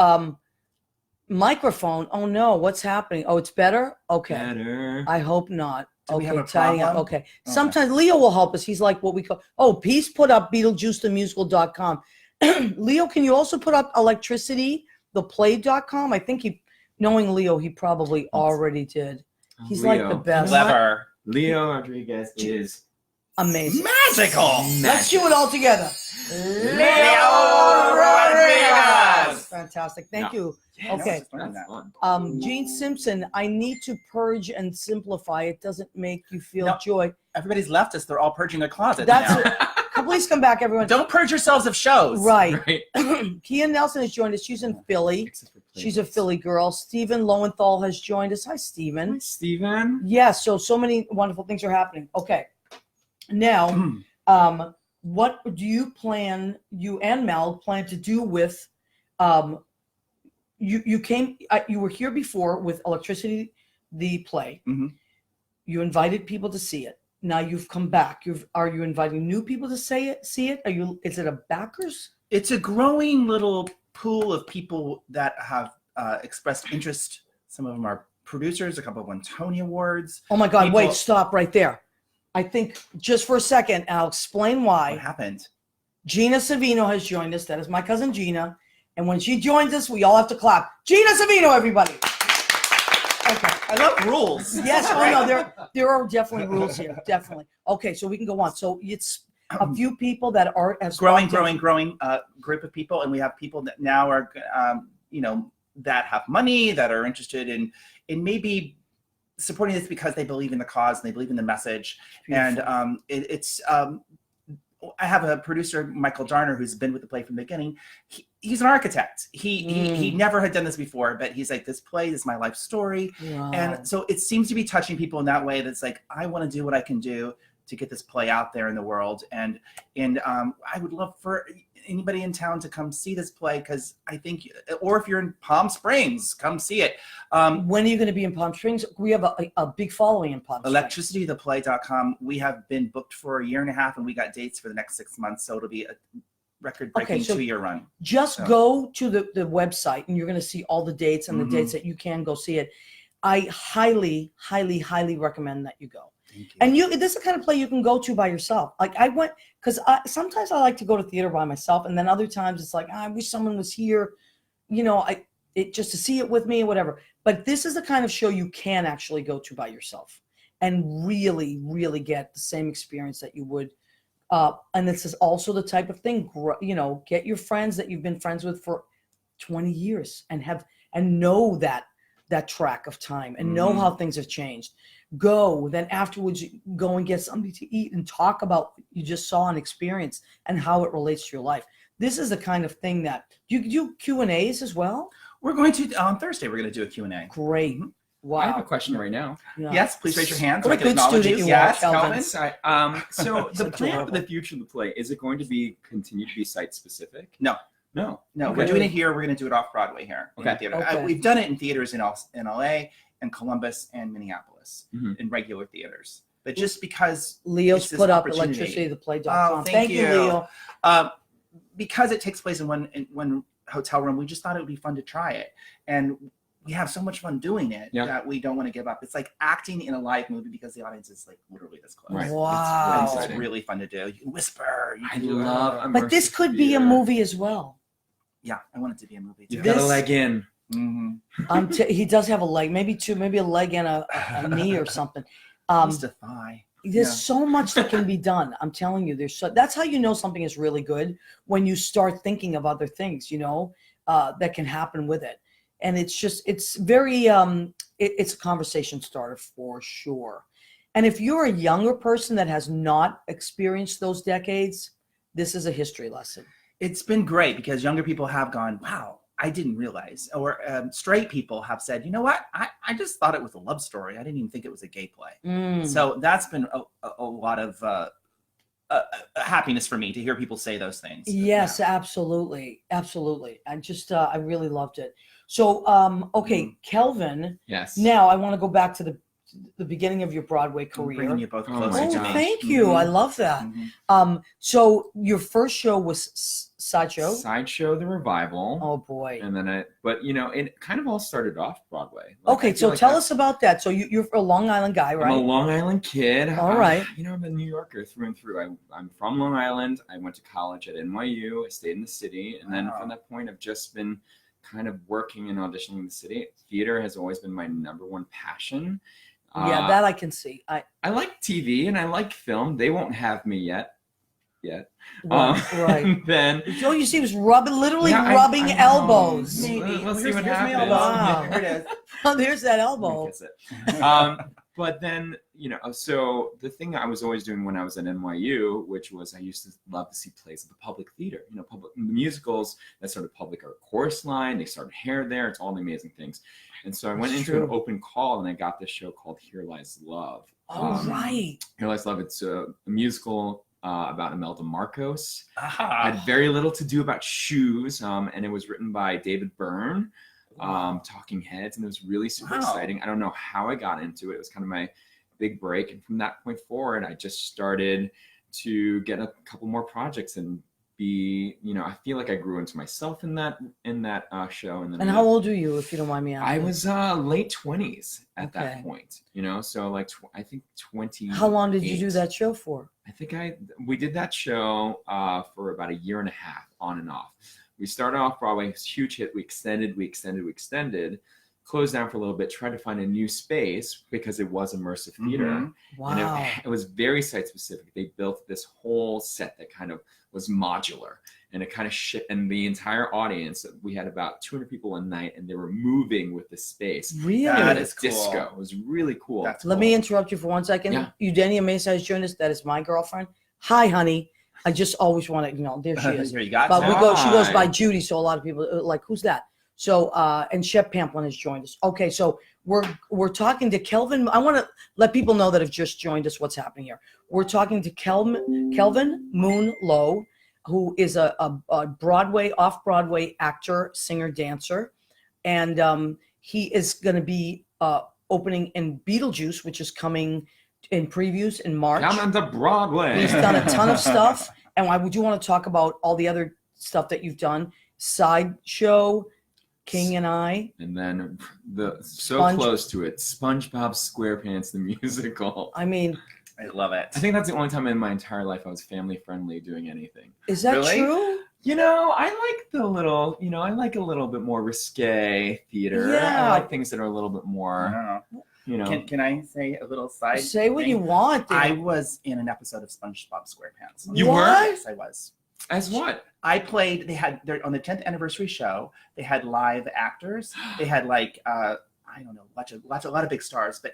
[SPEAKER 2] microphone. Oh no, what's happening? Oh, it's better. Okay.
[SPEAKER 1] Better.
[SPEAKER 2] I hope not.
[SPEAKER 3] Do we
[SPEAKER 2] Okay,
[SPEAKER 3] have a
[SPEAKER 2] tidying up.
[SPEAKER 3] problem?
[SPEAKER 2] Okay. Sometimes Leo will help us. He's like what we call. Oh, Peace put up BeetlejuiceTheMusical.com. Leo, can you also put up electricitytheplay.com? I think knowing Leo, he probably already did. He's like the best.
[SPEAKER 3] Clever.
[SPEAKER 1] Leo Rodriguez is
[SPEAKER 2] Amazing.
[SPEAKER 3] Magical.
[SPEAKER 2] Let's do it all together.
[SPEAKER 3] Leo Rodriguez.
[SPEAKER 2] Fantastic. Thank
[SPEAKER 1] No.
[SPEAKER 2] you.
[SPEAKER 3] Yeah,
[SPEAKER 2] Okay.
[SPEAKER 3] just learned
[SPEAKER 1] That's
[SPEAKER 3] that.
[SPEAKER 1] fun.
[SPEAKER 2] Gene Simpson, I need to purge and simplify. It doesn't make you feel
[SPEAKER 3] No.
[SPEAKER 2] joy.
[SPEAKER 3] Everybody's left us. They're all purging their closet
[SPEAKER 2] That's
[SPEAKER 3] now.
[SPEAKER 2] it. Please come back, everyone.
[SPEAKER 3] Don't purge yourselves of shows.
[SPEAKER 2] Right.
[SPEAKER 1] Right.
[SPEAKER 2] Kia Nelson has joined us. She's in Philly.
[SPEAKER 1] Except for
[SPEAKER 2] She's a
[SPEAKER 1] playmates.
[SPEAKER 2] Philly girl. Stephen Lowenthal has joined us. Hi, Stephen.
[SPEAKER 1] Hi, Steven.
[SPEAKER 2] Yes, so many wonderful things are happening. Okay. Now, what do you and Mel plan to do with you were here before with Electricity, the play.
[SPEAKER 3] Mhm.
[SPEAKER 2] You invited people to see it. Now you've come back. Are you inviting new people to see it? Is it a backers?
[SPEAKER 3] It's a growing little pool of people that have expressed interest. Some of them are producers. A couple of won Tony Awards.
[SPEAKER 2] Oh my God,
[SPEAKER 3] People-
[SPEAKER 2] wait, stop right there. I think just for a second, I'll explain why.
[SPEAKER 3] What happened?
[SPEAKER 2] Gina Savino has joined us. That is my cousin Gina. And when she joins us, we all have to clap. Gina Savino, everybody. Okay.
[SPEAKER 3] I love rules.
[SPEAKER 2] Yes, oh no, there are definitely rules here. Definitely. Okay, so we can go on. So it's a few people that are as
[SPEAKER 3] growing group of people, and we have people that now are that have money, that are interested in maybe supporting this because they believe in the cause and they believe in the message.
[SPEAKER 2] Beautiful.
[SPEAKER 3] And I have a producer, Michael Darner, who's been with the play from the beginning. He's an architect. He never had done this before, but he's like, this play is my life story.
[SPEAKER 2] Wow.
[SPEAKER 3] And so it seems to be touching people in that way. That's like, I want to do what I can do to get this play out there in the world. And I would love for anybody in town to come see this play, because I think, or if you're in Palm Springs, come see it.
[SPEAKER 2] When are you going to be in Palm Springs? We have a big following in Palm Springs.
[SPEAKER 3] Electricitytheplay.com. We have been booked for a year and a half, and we got dates for the next 6 months. So it'll be a record-breaking 2-year run.
[SPEAKER 2] Just go to the website, and you're going to see all the dates and the dates that you can go see it. I highly, highly, highly recommend that you go.
[SPEAKER 3] Thank you.
[SPEAKER 2] And this is the kind of play you can go to by yourself. Like I went, because sometimes I like to go to theater by myself, and then other times it's like, I wish someone was here, just to see it with me or whatever. But this is the kind of show you can actually go to by yourself and really, really get the same experience that you would. And this is also the type of thing, get your friends that you've been friends with for 20 years and know that track of time and know how things have changed. Go, then afterwards go and get something to eat and talk about what you just saw and experience and how it relates to your life. This is the kind of thing that you do Q&As as well.
[SPEAKER 3] We're going to, on Thursday, we're going to do a Q&A.
[SPEAKER 2] Great. Wow.
[SPEAKER 1] I have a question right now.
[SPEAKER 2] Yeah.
[SPEAKER 3] Yes, please raise your hand.
[SPEAKER 2] What a
[SPEAKER 3] so I can
[SPEAKER 2] good
[SPEAKER 3] acknowledge
[SPEAKER 2] student
[SPEAKER 3] you.
[SPEAKER 2] you are,
[SPEAKER 3] Yes,
[SPEAKER 2] Calvin.
[SPEAKER 3] Calvin.
[SPEAKER 1] So the plan for
[SPEAKER 2] adorable.
[SPEAKER 1] the future of the play, is it going to continue to be site specific?
[SPEAKER 3] No.
[SPEAKER 1] No,
[SPEAKER 3] we're
[SPEAKER 2] Okay.
[SPEAKER 3] doing it here. We're going to do it off Broadway here. In
[SPEAKER 1] Okay.
[SPEAKER 3] the theater.
[SPEAKER 2] Okay.
[SPEAKER 3] We've done it in theaters in LA and Columbus and Minneapolis in regular theaters. But just because
[SPEAKER 2] Leo's
[SPEAKER 3] it's this
[SPEAKER 2] put up
[SPEAKER 3] opportunity.
[SPEAKER 2] electricitytheplay.com.
[SPEAKER 3] Oh, thank you.
[SPEAKER 2] Leo.
[SPEAKER 3] Because it takes place in one hotel room, we just thought it would be fun to try it. And we have so much fun doing it that we don't want to give up. It's like acting in a live movie because the audience is like literally this close.
[SPEAKER 1] Right.
[SPEAKER 2] Wow.
[SPEAKER 3] It's really fun to do. You can whisper. You
[SPEAKER 1] I
[SPEAKER 3] can
[SPEAKER 1] love
[SPEAKER 2] But this
[SPEAKER 1] immersive
[SPEAKER 2] could be a
[SPEAKER 1] theater.
[SPEAKER 2] movie as well.
[SPEAKER 3] Yeah, I want it to be a movie too.
[SPEAKER 1] You've got a
[SPEAKER 2] This-
[SPEAKER 1] leg in.
[SPEAKER 2] He does have a leg, maybe two, maybe a leg and a knee or something.
[SPEAKER 3] Just a thigh.
[SPEAKER 2] There's so much that can be done. I'm telling you, that's how you know something is really good, when you start thinking of other things, that can happen with it. And it's very, it's a conversation starter for sure. And if you're a younger person that has not experienced those decades, this is a history lesson.
[SPEAKER 3] It's been great because younger people have gone, wow, I didn't realize. Or straight people have said, you know what? I just thought it was a love story. I didn't even think it was a gay play. So that's been a lot of happiness for me to hear people say those things.
[SPEAKER 2] Yes, absolutely. Absolutely. I really loved it. So, okay, Kelvin,
[SPEAKER 1] Yes.
[SPEAKER 2] now I want to go back to the beginning of your Broadway career.
[SPEAKER 3] Bringing you both
[SPEAKER 1] Oh
[SPEAKER 3] closer
[SPEAKER 1] my
[SPEAKER 3] to
[SPEAKER 1] gosh.
[SPEAKER 3] me.
[SPEAKER 2] Thank you. I love that. So your first show was Sideshow.
[SPEAKER 1] Sideshow, the revival.
[SPEAKER 2] Oh boy.
[SPEAKER 1] And then it kind of all started off Broadway. Like,
[SPEAKER 2] Okay,
[SPEAKER 1] I
[SPEAKER 2] so
[SPEAKER 1] feel like
[SPEAKER 2] tell
[SPEAKER 1] that's-
[SPEAKER 2] us about that. So you're a Long Island guy,
[SPEAKER 1] I'm
[SPEAKER 2] right?
[SPEAKER 1] a Long Island kid.
[SPEAKER 2] All right.
[SPEAKER 1] I'm a New Yorker through and through. I'm from Long Island. I went to college at NYU. I stayed in the city. And then from that point, I've just been kind of working and auditioning in the city. Theater has always been my number one passion.
[SPEAKER 2] Yeah, that I can see.
[SPEAKER 1] I like TV and I like film. They won't have me yet.
[SPEAKER 2] Right.
[SPEAKER 1] Then
[SPEAKER 2] all you see was rubbing
[SPEAKER 1] I know.
[SPEAKER 2] elbows.
[SPEAKER 3] Maybe.
[SPEAKER 1] We'll see what
[SPEAKER 3] here's my
[SPEAKER 1] happens.
[SPEAKER 3] elbow.
[SPEAKER 2] Wow.
[SPEAKER 3] Here it is.
[SPEAKER 2] Oh, there's that
[SPEAKER 1] Let me
[SPEAKER 2] elbow.
[SPEAKER 1] kiss it. But then, so the thing I was always doing when I was at NYU, which was I used to love to see plays at the public theater, public musicals that started public Art Chorus Line. They started Hair there. It's all the amazing things. And so I went into an open call and I got this show called Here Lies Love.
[SPEAKER 2] Oh, right.
[SPEAKER 1] Here Lies Love. It's a musical about Imelda Marcos.
[SPEAKER 3] Ah.
[SPEAKER 1] Had very little to do about shoes, and it was written by David Byrne. Talking Heads, and it was really super exciting. I don't know how I got into it. It was kind of my big break, and from that point forward, I just started to get a couple more projects and be, I feel like I grew into myself in that show. And then
[SPEAKER 2] how old are you, if you don't mind me asking?
[SPEAKER 1] I was late 20s at that point. So like I think 20.
[SPEAKER 2] How long did you do that show for?
[SPEAKER 1] I think we did that show for about a year and a half, on and off. We started off Broadway, it was a huge hit. We extended, closed down for a little bit, tried to find a new space because it was immersive theater.
[SPEAKER 3] Mm-hmm.
[SPEAKER 2] Wow.
[SPEAKER 1] And it was very site specific. They built this whole set that kind of was modular, and it kind of and the entire audience, we had about 200 people a night, and they were moving with the space.
[SPEAKER 2] Really?
[SPEAKER 3] That is cool.
[SPEAKER 1] Disco. It was really cool.
[SPEAKER 2] Let me interrupt you for 1 second.
[SPEAKER 1] Yeah.
[SPEAKER 2] Eugenia Mesa has joined us. That is my girlfriend. Hi, honey. I just always want to, there she is.
[SPEAKER 3] Here you got
[SPEAKER 2] But
[SPEAKER 3] to.
[SPEAKER 2] she goes by Judy, so a lot of people are like, who's that? So, and Shep Pamplin has joined us. Okay, so we're talking to Kelvin. I want to let people know that have just joined us what's happening here. We're talking to Kelvin Moon Lowe, who is a off-Broadway actor, singer, dancer. And he is going to be opening in Beetlejuice, which is coming in previews in March.
[SPEAKER 1] Come to Broadway.
[SPEAKER 2] He's done a ton of stuff. And I would you want to talk about all the other stuff that you've done? Sideshow, King and I.
[SPEAKER 1] And then
[SPEAKER 2] Sponge-
[SPEAKER 1] close to it, SpongeBob SquarePants, the musical.
[SPEAKER 2] I mean,
[SPEAKER 3] I love it.
[SPEAKER 1] I think that's the only time in my entire life I was family friendly doing anything.
[SPEAKER 2] is that
[SPEAKER 3] Really?
[SPEAKER 2] true?
[SPEAKER 1] I like I like a little bit more risque theater.
[SPEAKER 2] Yeah.
[SPEAKER 1] I like things that are a little bit more,
[SPEAKER 3] Can I say a little side?
[SPEAKER 2] Say what
[SPEAKER 3] thing?
[SPEAKER 2] you want.
[SPEAKER 3] I
[SPEAKER 2] Dude.
[SPEAKER 3] was in an episode of SpongeBob SquarePants.
[SPEAKER 1] You were?
[SPEAKER 3] Yes, I was.
[SPEAKER 1] As what?
[SPEAKER 3] I played. They had on the 10th anniversary show. They had live actors. They had like I don't know, a lot of big stars. But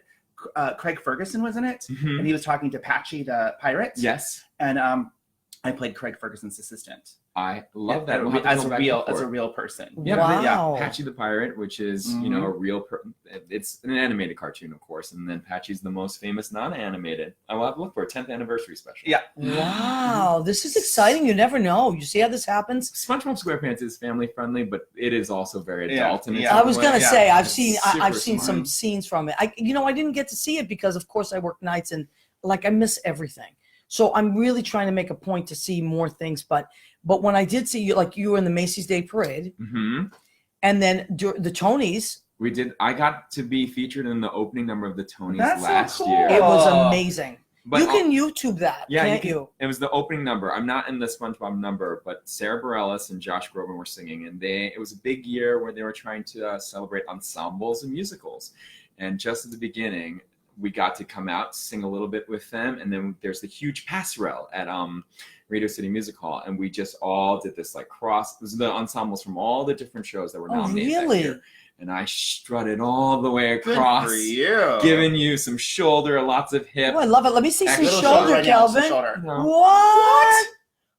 [SPEAKER 3] Craig Ferguson was in it, and he was talking to Patchy the pirate.
[SPEAKER 1] Yes.
[SPEAKER 3] And I played Craig Ferguson's assistant.
[SPEAKER 1] I love that. We'll have to
[SPEAKER 3] as
[SPEAKER 1] go
[SPEAKER 3] a
[SPEAKER 1] back
[SPEAKER 3] real
[SPEAKER 1] and forth.
[SPEAKER 3] person.
[SPEAKER 1] Yeah,
[SPEAKER 2] Wow.
[SPEAKER 1] Patchy the Pirate, which is, a real it's an animated cartoon, of course, and then Patchy's the most famous non-animated. I will have to look for a 10th anniversary special.
[SPEAKER 3] Yeah.
[SPEAKER 2] Wow, this is exciting. You never know. You see how this happens?
[SPEAKER 1] SpongeBob SquarePants is family friendly, but it is also very adult.
[SPEAKER 3] Yeah.
[SPEAKER 1] And
[SPEAKER 3] Yeah.
[SPEAKER 2] I was gonna say I've
[SPEAKER 1] It's
[SPEAKER 2] seen
[SPEAKER 1] super
[SPEAKER 2] some
[SPEAKER 1] smart.
[SPEAKER 2] scenes from it. I didn't get to see it because of course I work nights and I miss everything. So I'm really trying to make a point to see more things. But when I did see you, you were in the Macy's Day Parade, and then the Tonys.
[SPEAKER 1] We did. I got to be featured in the opening number of the Tonys
[SPEAKER 3] That's so
[SPEAKER 1] last
[SPEAKER 3] cool.
[SPEAKER 1] year.
[SPEAKER 2] It was amazing.
[SPEAKER 1] But
[SPEAKER 2] you can YouTube that, can't you?
[SPEAKER 1] It was the opening number. I'm not in the SpongeBob number, but Sarah Bareilles and Josh Groban were singing, and it was a big year where they were trying to celebrate ensembles and musicals. And just at the beginning, we got to come out, sing a little bit with them, and then there's the huge passerelle at Radio City Music Hall, and we just all did this cross. It was the ensembles from all the different shows that were nominated that year. And I strutted all the way across,
[SPEAKER 3] Good for you.
[SPEAKER 1] giving you some shoulder, lots of hip.
[SPEAKER 2] Oh, I love it. Let me see some
[SPEAKER 3] Little
[SPEAKER 2] shoulder,
[SPEAKER 3] right now, some
[SPEAKER 2] Kelvin.
[SPEAKER 3] shoulder.
[SPEAKER 1] No.
[SPEAKER 2] What?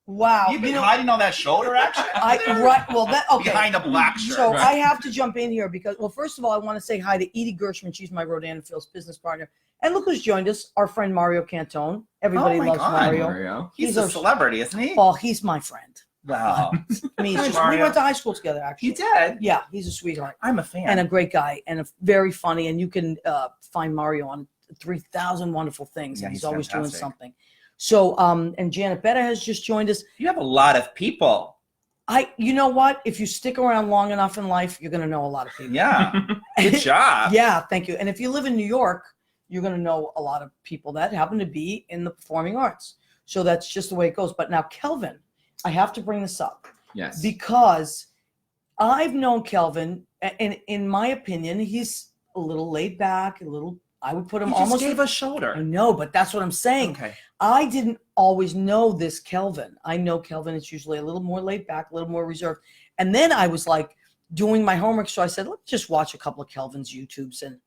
[SPEAKER 2] Wow.
[SPEAKER 3] You've been hiding all that shoulder action?
[SPEAKER 2] Okay.
[SPEAKER 3] Behind a black shirt.
[SPEAKER 2] So I have to jump in here because, first of all, I want to say hi to Edie Gershman. She's my Rodan and Phil's business partner. And look who's joined us, our friend Mario Cantone. Everybody
[SPEAKER 3] Oh my
[SPEAKER 2] loves
[SPEAKER 3] God,
[SPEAKER 2] Mario.
[SPEAKER 3] He's a celebrity, isn't he?
[SPEAKER 2] Oh, he's my friend.
[SPEAKER 3] Wow.
[SPEAKER 2] We
[SPEAKER 3] Mario.
[SPEAKER 2] went to high school together, actually.
[SPEAKER 3] You did?
[SPEAKER 2] Yeah, he's a sweetheart.
[SPEAKER 3] I'm a fan.
[SPEAKER 2] And a great guy and very funny. And you can find Mario on 3,000 wonderful things.
[SPEAKER 3] Yeah,
[SPEAKER 2] and he's
[SPEAKER 3] he's
[SPEAKER 2] always doing
[SPEAKER 3] fantastic.
[SPEAKER 2] something. So, and Janet Betta has just joined us.
[SPEAKER 3] You have a lot of people.
[SPEAKER 2] You know what? If you stick around long enough in life, you're going to know a lot of people.
[SPEAKER 3] Yeah. Good job.
[SPEAKER 2] Yeah, thank you. And if you live in New York, you're going to know a lot of people that happen to be in the performing arts. So that's just the way it goes. But now, Kelvin, I have to bring this up.
[SPEAKER 1] Yes.
[SPEAKER 2] Because I've known Kelvin, and in my opinion, he's a little laid back, a little I would put him
[SPEAKER 3] You
[SPEAKER 2] almost.
[SPEAKER 3] just gave a
[SPEAKER 2] I
[SPEAKER 3] shoulder.
[SPEAKER 2] know, but that's what I'm saying.
[SPEAKER 3] Okay.
[SPEAKER 2] I didn't always know this Kelvin. I know Kelvin is usually a little more laid back, a little more reserved. And then I was like doing my homework. So I said, let's just watch a couple of Kelvin's YouTubes. And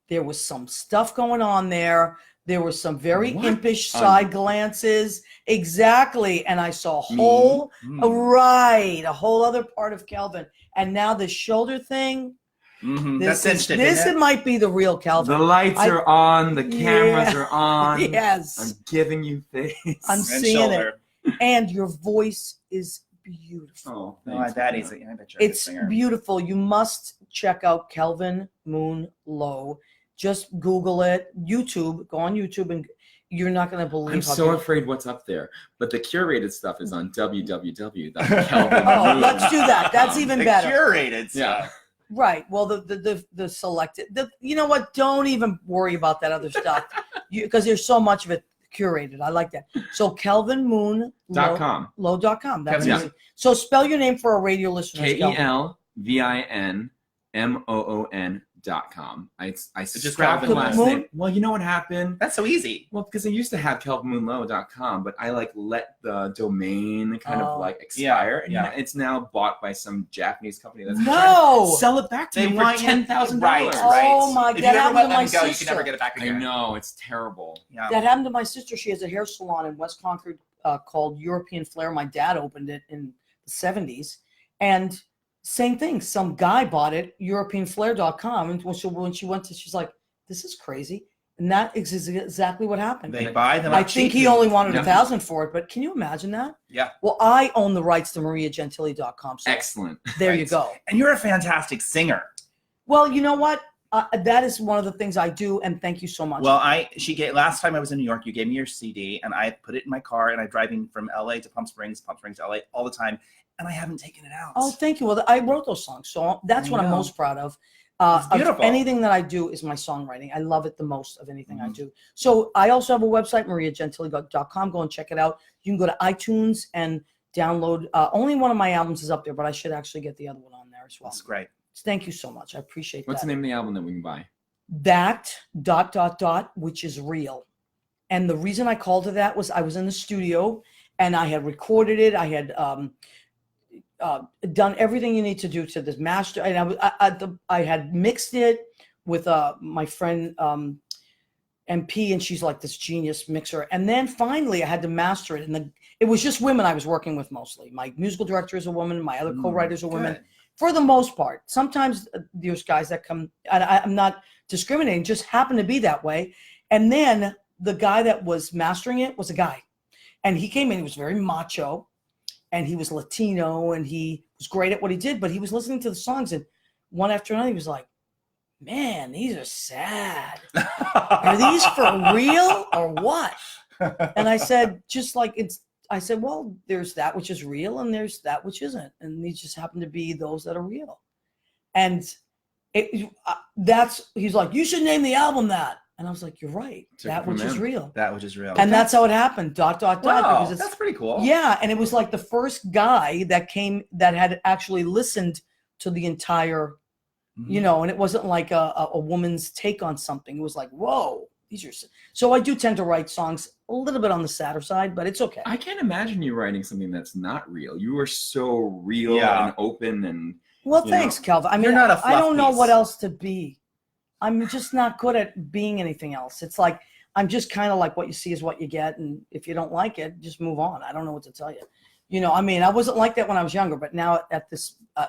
[SPEAKER 2] there was some stuff going on there. There were some very impish side glances. Exactly. And I saw a whole, a whole other part of Kelvin. And now the shoulder thing. This might be the real Kelvin.
[SPEAKER 1] The lights are on. The cameras are on.
[SPEAKER 2] Yes.
[SPEAKER 1] I'm giving you face.
[SPEAKER 2] I'm seeing it. And your voice is beautiful.
[SPEAKER 3] Oh, I bet he's. I bet you're
[SPEAKER 2] it's beautiful. You must check out Kelvin Moon Low. Just Google it. YouTube. Go on YouTube, and you're not going to believe.
[SPEAKER 1] I'm so afraid what's up there. But the curated stuff is on www.kelvin.
[SPEAKER 2] Oh, let's do that. That's even better.
[SPEAKER 3] Curated stuff.
[SPEAKER 1] Yeah.
[SPEAKER 2] Right. Well, the selected. You know what? Don't even worry about that other stuff, because there's so much of it curated. I like that. So KelvinMoon.com. Low.com. That's easy. So spell your name for a radio listener.
[SPEAKER 1] KelvinMoon.com. I scrapped the
[SPEAKER 2] Kelvin
[SPEAKER 1] last
[SPEAKER 2] Moon?
[SPEAKER 1] name. Well, you know what happened?
[SPEAKER 3] That's so easy.
[SPEAKER 1] Well, because I used to have KelvinMoonLow.com, but I let the domain kind of expire, and it's now bought by some Japanese company that's trying to sell it back to me for $10,000.
[SPEAKER 3] Right.
[SPEAKER 2] Oh my!
[SPEAKER 3] If
[SPEAKER 2] that
[SPEAKER 3] you ever
[SPEAKER 2] happened
[SPEAKER 3] let
[SPEAKER 2] to my
[SPEAKER 3] them go,
[SPEAKER 2] sister.
[SPEAKER 3] you can never get it back again.
[SPEAKER 1] I know, it's terrible.
[SPEAKER 3] Yeah.
[SPEAKER 2] That happened to my sister. She has a hair salon in West Concord called European Flair. My dad opened it in the 70s, and same thing. Some guy bought it, EuropeanFlair.com, and when she went to, she's like, "This is crazy," and that is exactly what happened.
[SPEAKER 3] They buy them.
[SPEAKER 2] I think he only wanted $1,000 for it, but can you imagine that?
[SPEAKER 3] Yeah.
[SPEAKER 2] Well, I own the rights to MariaGentili.com. So
[SPEAKER 1] excellent.
[SPEAKER 2] There you go.
[SPEAKER 3] And you're a fantastic singer.
[SPEAKER 2] Well, you know what? That is one of the things I do, and thank you so much.
[SPEAKER 3] Well, last time I was in New York, you gave me your CD, and I put it in my car, and I'm driving from LA to Palm Springs to LA all the time, and I haven't taken it out.
[SPEAKER 2] Oh, thank you. Well, I wrote those songs, so that's what I'm most proud of.
[SPEAKER 3] It's beautiful.
[SPEAKER 2] Anything that I do is my songwriting. I love it the most of anything I do. So I also have a website, MariaGentili.com. Go and check it out. You can go to iTunes and download. Only one of my albums is up there, but I should actually get the other one on there as well.
[SPEAKER 3] That's great.
[SPEAKER 2] Thank you so much. I appreciate that.
[SPEAKER 1] What's the name of the album that we can buy?
[SPEAKER 2] That ... which is real. And the reason I called it that was I was in the studio and I had recorded it. I had done everything you need to do to this master, and I had mixed it with my friend MP, and she's like this genius mixer. And then finally, I had to master it, and it was just women I was working with mostly. My musical director is a woman. My other co-writers are women. For the most part. Sometimes there's guys that come, and I'm not discriminating, just happen to be that way. And then the guy that was mastering it was a guy. And he came in, he was very macho, and he was Latino, and he was great at what he did, but he was listening to the songs, and one after another, he was like, man, these are sad. Are these for real or what? And I said, I said, well, there's that which is real and there's that which isn't. And these just happen to be those that are real. And he's like, you should name the album that. And I was like, you're right. That which is real.
[SPEAKER 3] That which is real.
[SPEAKER 2] And that's how it happened. ...
[SPEAKER 3] Wow,
[SPEAKER 2] because
[SPEAKER 3] that's pretty cool.
[SPEAKER 2] Yeah. And it was like the first guy that had actually listened to the entire, and it wasn't like a woman's take on something. It was like, whoa. So I do tend to write songs a little bit on the sadder side, but it's okay.
[SPEAKER 1] I can't imagine you writing something that's not real. You are so real and open and.
[SPEAKER 2] Well, thanks, Kelvin. I mean, I don't know what else to be. I'm just not good at being anything else. It's like I'm just kind of like what you see is what you get, and if you don't like it, just move on. I don't know what to tell you. I mean, I wasn't like that when I was younger, but now at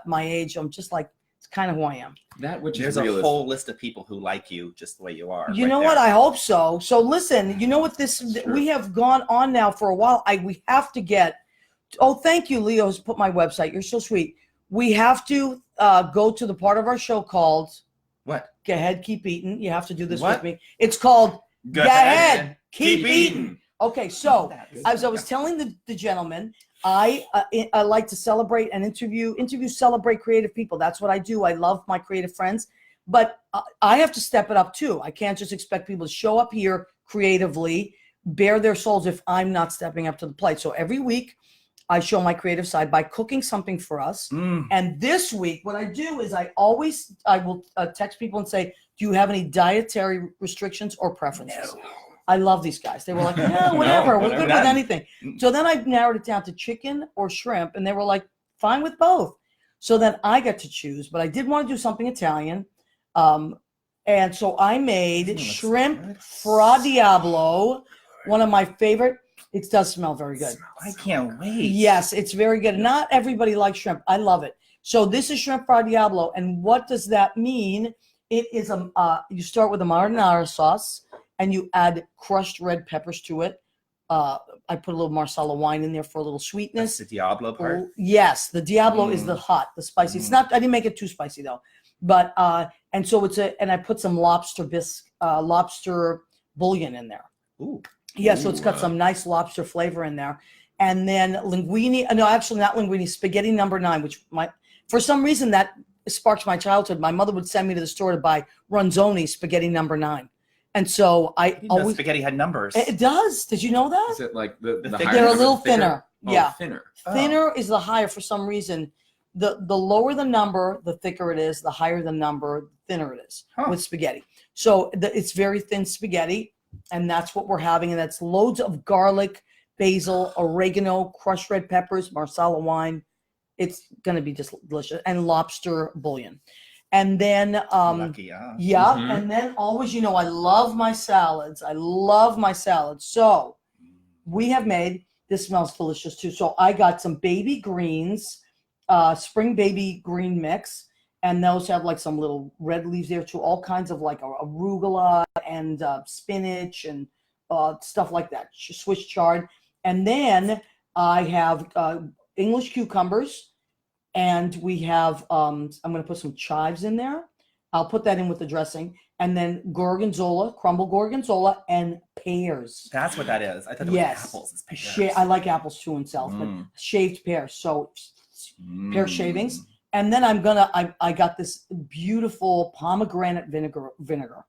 [SPEAKER 2] my age, I'm just like. It's kind of who I am.
[SPEAKER 3] There's a whole list of people who like you just the way you are.
[SPEAKER 2] You know what? I hope so. So listen, you know what we have gone on now for a while. We have to get. Oh, thank you, Leo, has put my website. You're so sweet. We have to go to the part of our show called
[SPEAKER 3] what?
[SPEAKER 2] Go ahead, keep eating. You have to do this with me. It's called Go ahead, keep eating. Okay, so as I was telling the gentleman, I like to celebrate and interview, celebrate creative people. That's what I do. I love my creative friends, but I have to step it up too. I can't just expect people to show up here creatively, bare their souls if I'm not stepping up to the plate. So every week I show my creative side by cooking something for us. And this week, what I do is I will text people and say, do you have any dietary restrictions or preferences? No. I love these guys. They were like, yeah, whatever. We're good with anything. So then I narrowed it down to chicken or shrimp, and they were like, fine with both. So then I got to choose, but I did want to do something Italian. And so I made shrimp fra diavolo, one of my favorite. It does smell very good.
[SPEAKER 3] I can't wait.
[SPEAKER 2] Yes, it's very good. Not everybody likes shrimp. I love it. So this is shrimp fra diavolo. And what does that mean? It is you start with a marinara sauce and you add crushed red peppers to it. I put a little Marsala wine in there for a little sweetness.
[SPEAKER 3] That's the Diablo part?
[SPEAKER 2] Yes, the Diablo is the hot, the spicy. It's not, I didn't make it too spicy though. But, and so and I put some lobster bouillon in there.
[SPEAKER 3] Ooh.
[SPEAKER 2] Yeah, so it's got some nice lobster flavor in there. And then linguine, no, actually not linguine, spaghetti number 9, which for some reason that sparks my childhood. My mother would send me to the store to buy Ronzoni spaghetti number 9. And so I always
[SPEAKER 3] spaghetti had numbers.
[SPEAKER 2] It does. Did you know that?
[SPEAKER 1] Is it like the
[SPEAKER 2] they're a little thinner.
[SPEAKER 1] Oh,
[SPEAKER 2] yeah.
[SPEAKER 1] Thinner.
[SPEAKER 2] Thinner is the higher for some reason. The lower the number, the thicker it is. The higher the number, the thinner it is with spaghetti. So it's very thin spaghetti. And that's what we're having. And that's loads of garlic, basil, oregano, crushed red peppers, Marsala wine. It's going to be just delicious. And lobster bouillon. And then,
[SPEAKER 3] Lucky,
[SPEAKER 2] and then always, I love my salads. So we have made, this smells delicious too. So I got some baby greens, spring baby green mix. And those have like some little red leaves there too, all kinds of like arugula and spinach and stuff like that, Swiss chard. And then I have English cucumbers, and we have, I'm going to put some chives in there. I'll put that in with the dressing. And then gorgonzola, crumbled gorgonzola, and pears.
[SPEAKER 3] That's what that is. I thought it was apples. It's pears.
[SPEAKER 2] I like apples too in self, but shaved pears. So pear shavings. And then I got this beautiful pomegranate vinegar.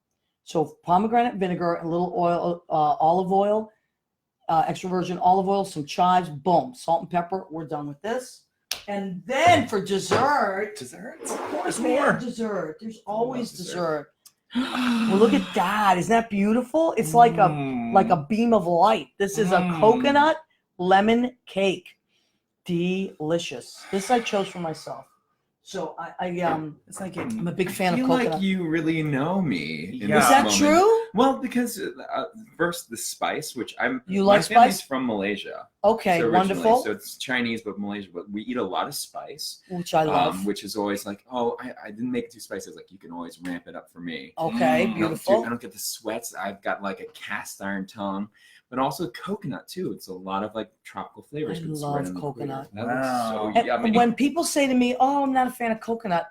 [SPEAKER 2] So pomegranate vinegar, a little oil, olive oil, extra virgin olive oil, some chives, boom, salt and pepper. We're done with this. And then for dessert.
[SPEAKER 3] Desserts?
[SPEAKER 2] Of course we have dessert. There's always dessert. Well, look at that. Isn't that beautiful? It's like a beam of light. This is a coconut lemon cake. Delicious. This I chose for myself. So it's like I'm a big fan of coconut. I feel
[SPEAKER 1] like you really know me.
[SPEAKER 2] Is that true?
[SPEAKER 1] Well, because first the spice, which
[SPEAKER 2] You like spice?
[SPEAKER 1] My family's from Malaysia.
[SPEAKER 2] Okay, wonderful.
[SPEAKER 1] So it's Chinese, but Malaysia. But we eat a lot of spice,
[SPEAKER 2] which I love.
[SPEAKER 1] Which is always like, I didn't make it too spicy. It's like you can always ramp it up for me.
[SPEAKER 2] Okay, beautiful.
[SPEAKER 1] I don't get the sweats. I've got like a cast iron tongue. But also coconut too. It's a lot of like tropical flavors.
[SPEAKER 2] I love coconut.
[SPEAKER 1] That looks so
[SPEAKER 2] yummy. When people say to me, "Oh, I'm not a fan of coconut,"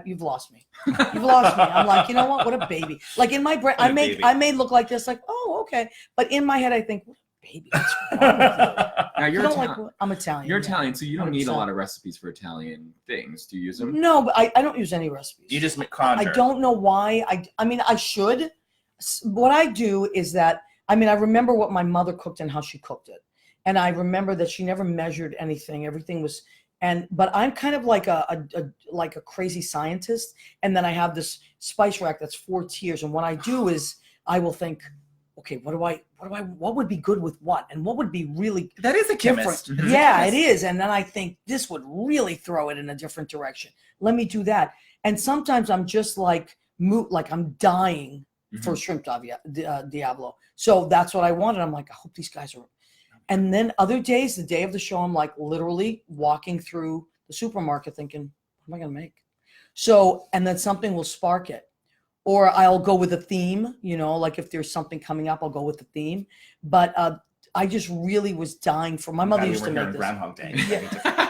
[SPEAKER 2] you've lost me. You've lost me. I'm like, you know what? What a baby. Like in my brain, I may look like this, like, oh, okay. But in my head, I think, what a baby. What's wrong with you?
[SPEAKER 1] Now you're
[SPEAKER 2] I'm Italian.
[SPEAKER 1] You're Italian, so you don't need a lot of recipes for Italian things. Do you use them?
[SPEAKER 2] No, but I don't use any recipes.
[SPEAKER 3] You just make conjure.
[SPEAKER 2] I don't know why. I mean, I should. What I do is that. I remember what my mother cooked and how she cooked it. And I remember that she never measured anything. Everything was, but I'm kind of like a crazy scientist. And then I have this spice rack that's 4 tiers. And what I do is I will think, okay, what would be good with what? And what would be really
[SPEAKER 3] that is a chemist.
[SPEAKER 2] Different? Yeah, it is. And then I think this would really throw it in a different direction. Let me do that. And sometimes I'm just like I'm dying for shrimp Diablo. So that's what I wanted. I'm like, I hope these guys are. And then other days, the day of the show, I'm like literally walking through the supermarket thinking, what am I going to make? So, and then something will spark it. Or I'll go with a theme, like if there's something coming up, I'll go with the theme. But I just really was dying for, my mother used to make this.
[SPEAKER 3] Groundhog Day.
[SPEAKER 2] Yeah.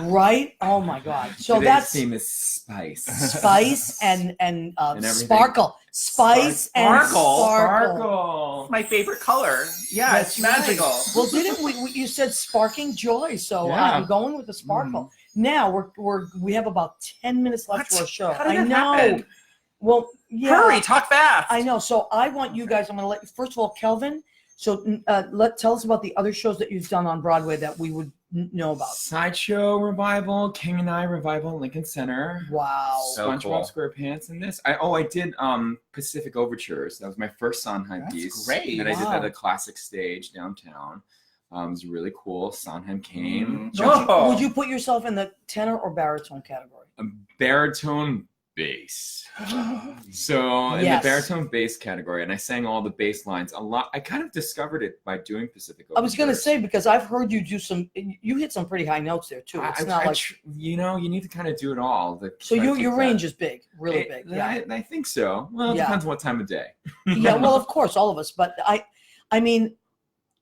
[SPEAKER 2] Right? Oh my God. So
[SPEAKER 1] today's theme is spice.
[SPEAKER 2] Spice and sparkle. Spice and sparkle.
[SPEAKER 3] My favorite color. Yeah, it's magical.
[SPEAKER 2] Right. Well, didn't we? You said sparking joy, so I'm going with the sparkle. Now we have about 10 minutes left for our show.
[SPEAKER 3] How did that happen?
[SPEAKER 2] Well, yeah.
[SPEAKER 3] Hurry, talk fast.
[SPEAKER 2] I know. So I want you guys. I'm going to let you. First of all, Kelvin. So tell us about the other shows that you've done on Broadway that we would know about?
[SPEAKER 1] Sideshow revival, King and I revival, Lincoln Center.
[SPEAKER 2] Wow.
[SPEAKER 3] So
[SPEAKER 1] SpongeBob
[SPEAKER 3] cool.
[SPEAKER 1] SquarePants in this. I did Pacific Overtures. That was my first Sondheim
[SPEAKER 3] That's
[SPEAKER 1] piece.
[SPEAKER 3] great.
[SPEAKER 1] And I did
[SPEAKER 2] Wow.
[SPEAKER 1] that at a classic stage downtown. It was really cool. Sondheim came.
[SPEAKER 3] Oh.
[SPEAKER 2] Would you put yourself in the tenor or baritone category?
[SPEAKER 1] A baritone bass. So in
[SPEAKER 2] Yes.
[SPEAKER 1] the baritone bass category, and I sang all the bass lines a lot. I kind of discovered it by doing Pacific Overtures.
[SPEAKER 2] I was going to say, because I've heard you do you hit some pretty high notes there too. It's not like,
[SPEAKER 1] you need to kind of do it all.
[SPEAKER 2] so your range is big, really big. Yeah.
[SPEAKER 1] I think so. Well, it depends on what time of day.
[SPEAKER 2] Yeah, well, of course, all of us. But I mean,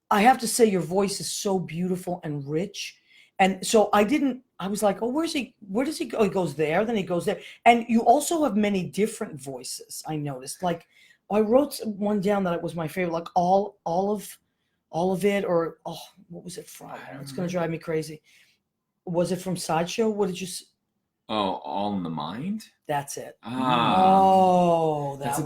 [SPEAKER 2] I have to say your voice is so beautiful and rich. And so I was like, oh, where does he go? He goes there, then he goes there. And you also have many different voices, I noticed. Like, I wrote one down that it was my favorite, like all of it, or what was it from? It's going to drive me crazy. Was it from Sideshow? What did you
[SPEAKER 1] Oh, All in the Mind?
[SPEAKER 2] That's it.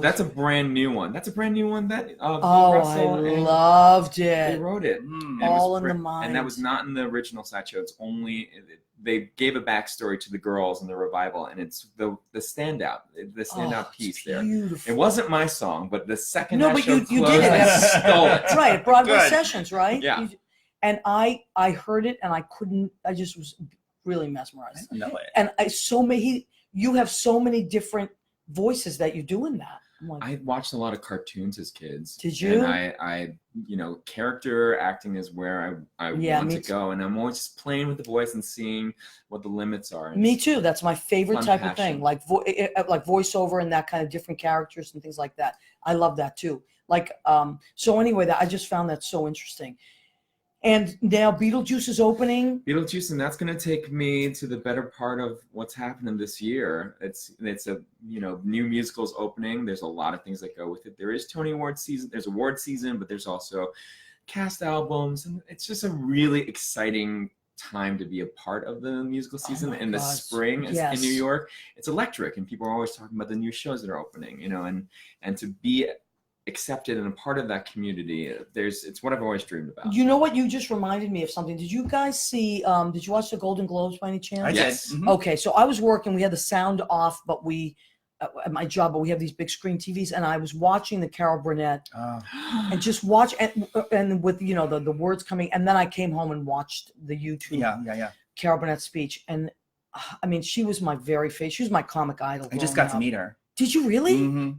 [SPEAKER 1] That's a brand new one. That's a brand new one that
[SPEAKER 2] I
[SPEAKER 1] Russell
[SPEAKER 2] loved
[SPEAKER 1] they
[SPEAKER 2] it.
[SPEAKER 1] wrote it.
[SPEAKER 2] All in the Mind.
[SPEAKER 1] And that was not in the original Sideshow. It's only they gave a backstory to the girls in the revival, and it's the standout piece there.
[SPEAKER 2] Beautiful.
[SPEAKER 1] It wasn't my song, but the second
[SPEAKER 2] No,
[SPEAKER 1] that
[SPEAKER 2] but
[SPEAKER 1] show
[SPEAKER 2] you
[SPEAKER 1] closed,
[SPEAKER 2] did it.
[SPEAKER 1] I stole it.
[SPEAKER 2] Right, Broadway
[SPEAKER 3] Good.
[SPEAKER 2] Sessions, right?
[SPEAKER 1] Yeah.
[SPEAKER 2] And I heard it, and I just was really mesmerized.
[SPEAKER 3] I know it.
[SPEAKER 2] And you have so many different voices that you do in that. I'm like,
[SPEAKER 1] I watched a lot of cartoons as kids.
[SPEAKER 2] Did you?
[SPEAKER 1] And I character acting is where I want to go, and I'm always just playing with the voice and seeing what the limits are. And
[SPEAKER 2] me too. That's my favorite
[SPEAKER 1] fun
[SPEAKER 2] type of
[SPEAKER 1] passion.
[SPEAKER 2] thing, like voiceover and that kind of different characters and things like that. I love that too. Like, so anyway, I just found that so interesting. And now Beetlejuice is opening.
[SPEAKER 1] Beetlejuice, and that's going to take me to the better part of what's happening this year. It's a new musicals opening. There's a lot of things that go with it. There is Tony Award season. There's award season, but there's also cast albums, and it's just a really exciting time to be a part of the musical season in the spring in New York. It's electric, and people are always talking about the new shows that are opening. And to be accepted and a part of that community, it's what I've always dreamed about.
[SPEAKER 2] You know what? You just reminded me of something. Did you guys see? Did you watch the Golden Globes by any chance?
[SPEAKER 3] I
[SPEAKER 1] Yes.
[SPEAKER 3] did. Mm-hmm.
[SPEAKER 2] Okay, so I was working. We had the sound off, but at my job, but we have these big screen TVs, and I was watching the Carol Burnett and just watch and with the words coming, and then I came home and watched the YouTube Carol Burnett speech, and I mean, she was my very face. She was my comic idol.
[SPEAKER 3] I just got to meet her.
[SPEAKER 2] Did you really?
[SPEAKER 3] Mm-hmm.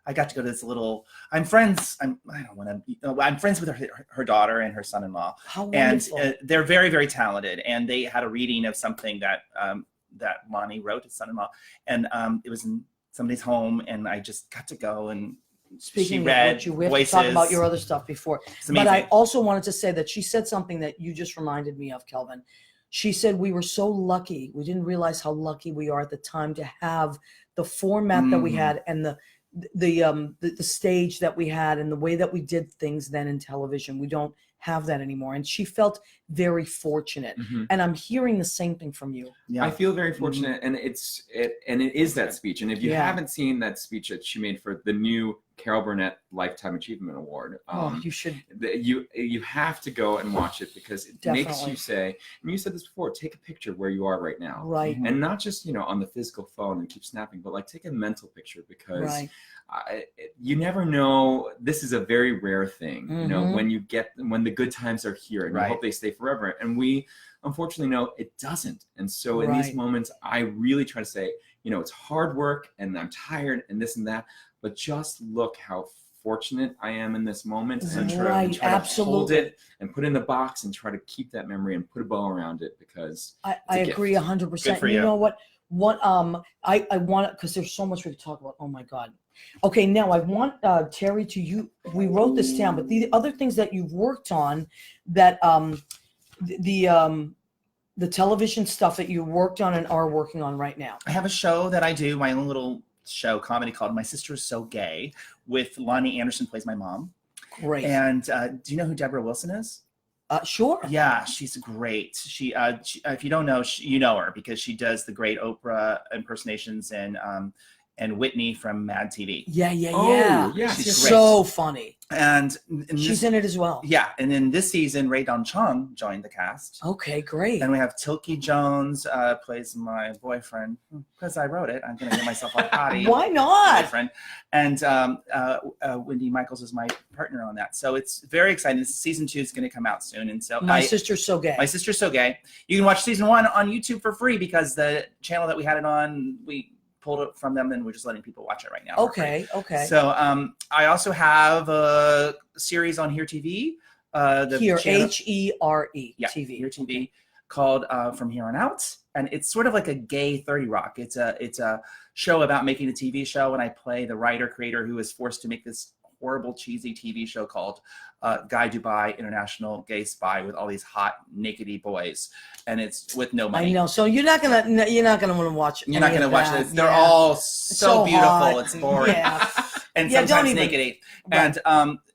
[SPEAKER 3] I got to go to this little. I'm friends with her daughter and her son-in-law.
[SPEAKER 2] How wonderful!
[SPEAKER 3] And they're very, very talented. And they had a reading of something that Lonnie wrote, his son-in-law, and it was in somebody's home, and I just got to go and.
[SPEAKER 2] Speaking
[SPEAKER 3] she read
[SPEAKER 2] of which, we have
[SPEAKER 3] voices.
[SPEAKER 2] to talk about your other stuff before. But I also wanted to say that she said something that you just reminded me of, Kelvin. She said we were so lucky. We didn't realize how lucky we are at the time to have the format that we had and the stage that we had and the way that we did things then in television. We don't have that anymore. And she felt very fortunate. Mm-hmm. And I'm hearing the same thing from you.
[SPEAKER 1] Yeah. I feel very fortunate. Mm-hmm. And it is that speech. And if you haven't seen that speech that she made for the new Carol Burnett Lifetime Achievement Award,
[SPEAKER 2] you should.
[SPEAKER 1] You have to go and watch it, because it makes you say, and you said this before, take a picture of where you are right now.
[SPEAKER 2] Right.
[SPEAKER 1] And not just, on the physical phone and keep snapping, but like take a mental picture, because you never know. This is a very rare thing,
[SPEAKER 2] mm-hmm.
[SPEAKER 1] when the good times are here, and you hope they stay forever. And we unfortunately know it doesn't. And so in these moments, I really try to say, it's hard work and I'm tired and this and that, but just look how fortunate I am in this moment, and try to hold it and put it in the box and try to keep that memory and put a bow around it, because
[SPEAKER 2] I agree 100%.
[SPEAKER 3] You
[SPEAKER 2] know what I want, because there's so much we could talk about. Oh my God. Okay, now I want Terry we wrote this down, but the other things that you've worked on, that the television stuff that you worked on and are working on right now.
[SPEAKER 3] I have a show that I do, my own little show comedy called My Sister Is So Gay, with Lonnie Anderson plays my mom.
[SPEAKER 2] Great.
[SPEAKER 3] And do you know who Deborah Wilson is?
[SPEAKER 2] Sure.
[SPEAKER 3] Yeah, she's great. She if you don't know, you know her, because she does the great Oprah impersonations, and and Whitney from Mad TV.
[SPEAKER 2] Yeah, yeah,
[SPEAKER 1] Oh,
[SPEAKER 2] yeah.
[SPEAKER 1] yeah,
[SPEAKER 2] She's
[SPEAKER 3] she's great.
[SPEAKER 2] so funny.
[SPEAKER 3] And
[SPEAKER 2] She's in it as well.
[SPEAKER 3] Yeah, and in this season, Ray Don Chung joined the cast.
[SPEAKER 2] Okay, great.
[SPEAKER 3] And we have Tilky Jones plays my boyfriend because I wrote it. I'm going to get myself all potty.
[SPEAKER 2] Why not?
[SPEAKER 3] Boyfriend. And Wendy Michaels is my partner on that. So it's very exciting. Season 2 is going to come out soon. And so
[SPEAKER 2] My Sister's So Gay.
[SPEAKER 3] My Sister's So Gay. You can watch season 1 on YouTube for free because the channel that we had it on, we pulled it from them and we're just letting people watch it right now.
[SPEAKER 2] Okay.
[SPEAKER 3] So I also have a series on Here TV.
[SPEAKER 2] Here,
[SPEAKER 3] channel,
[SPEAKER 2] HERE
[SPEAKER 3] yeah,
[SPEAKER 2] TV.
[SPEAKER 3] Here TV, called From Here On Out, and it's sort of like a gay 30 Rock. It's a show about making a TV show, and I play the writer creator who is forced to make this horrible cheesy TV show called Guy Dubai International Gay Spy with all these hot nakedy boys, and it's with no money.
[SPEAKER 2] I know. So you're not gonna want to watch it.
[SPEAKER 3] You're not gonna watch it. They're all so beautiful.
[SPEAKER 2] Hot.
[SPEAKER 3] It's boring.
[SPEAKER 2] Yeah.
[SPEAKER 3] And
[SPEAKER 2] Yeah,
[SPEAKER 3] sometimes
[SPEAKER 2] don't even-
[SPEAKER 3] nakedy.
[SPEAKER 2] Right.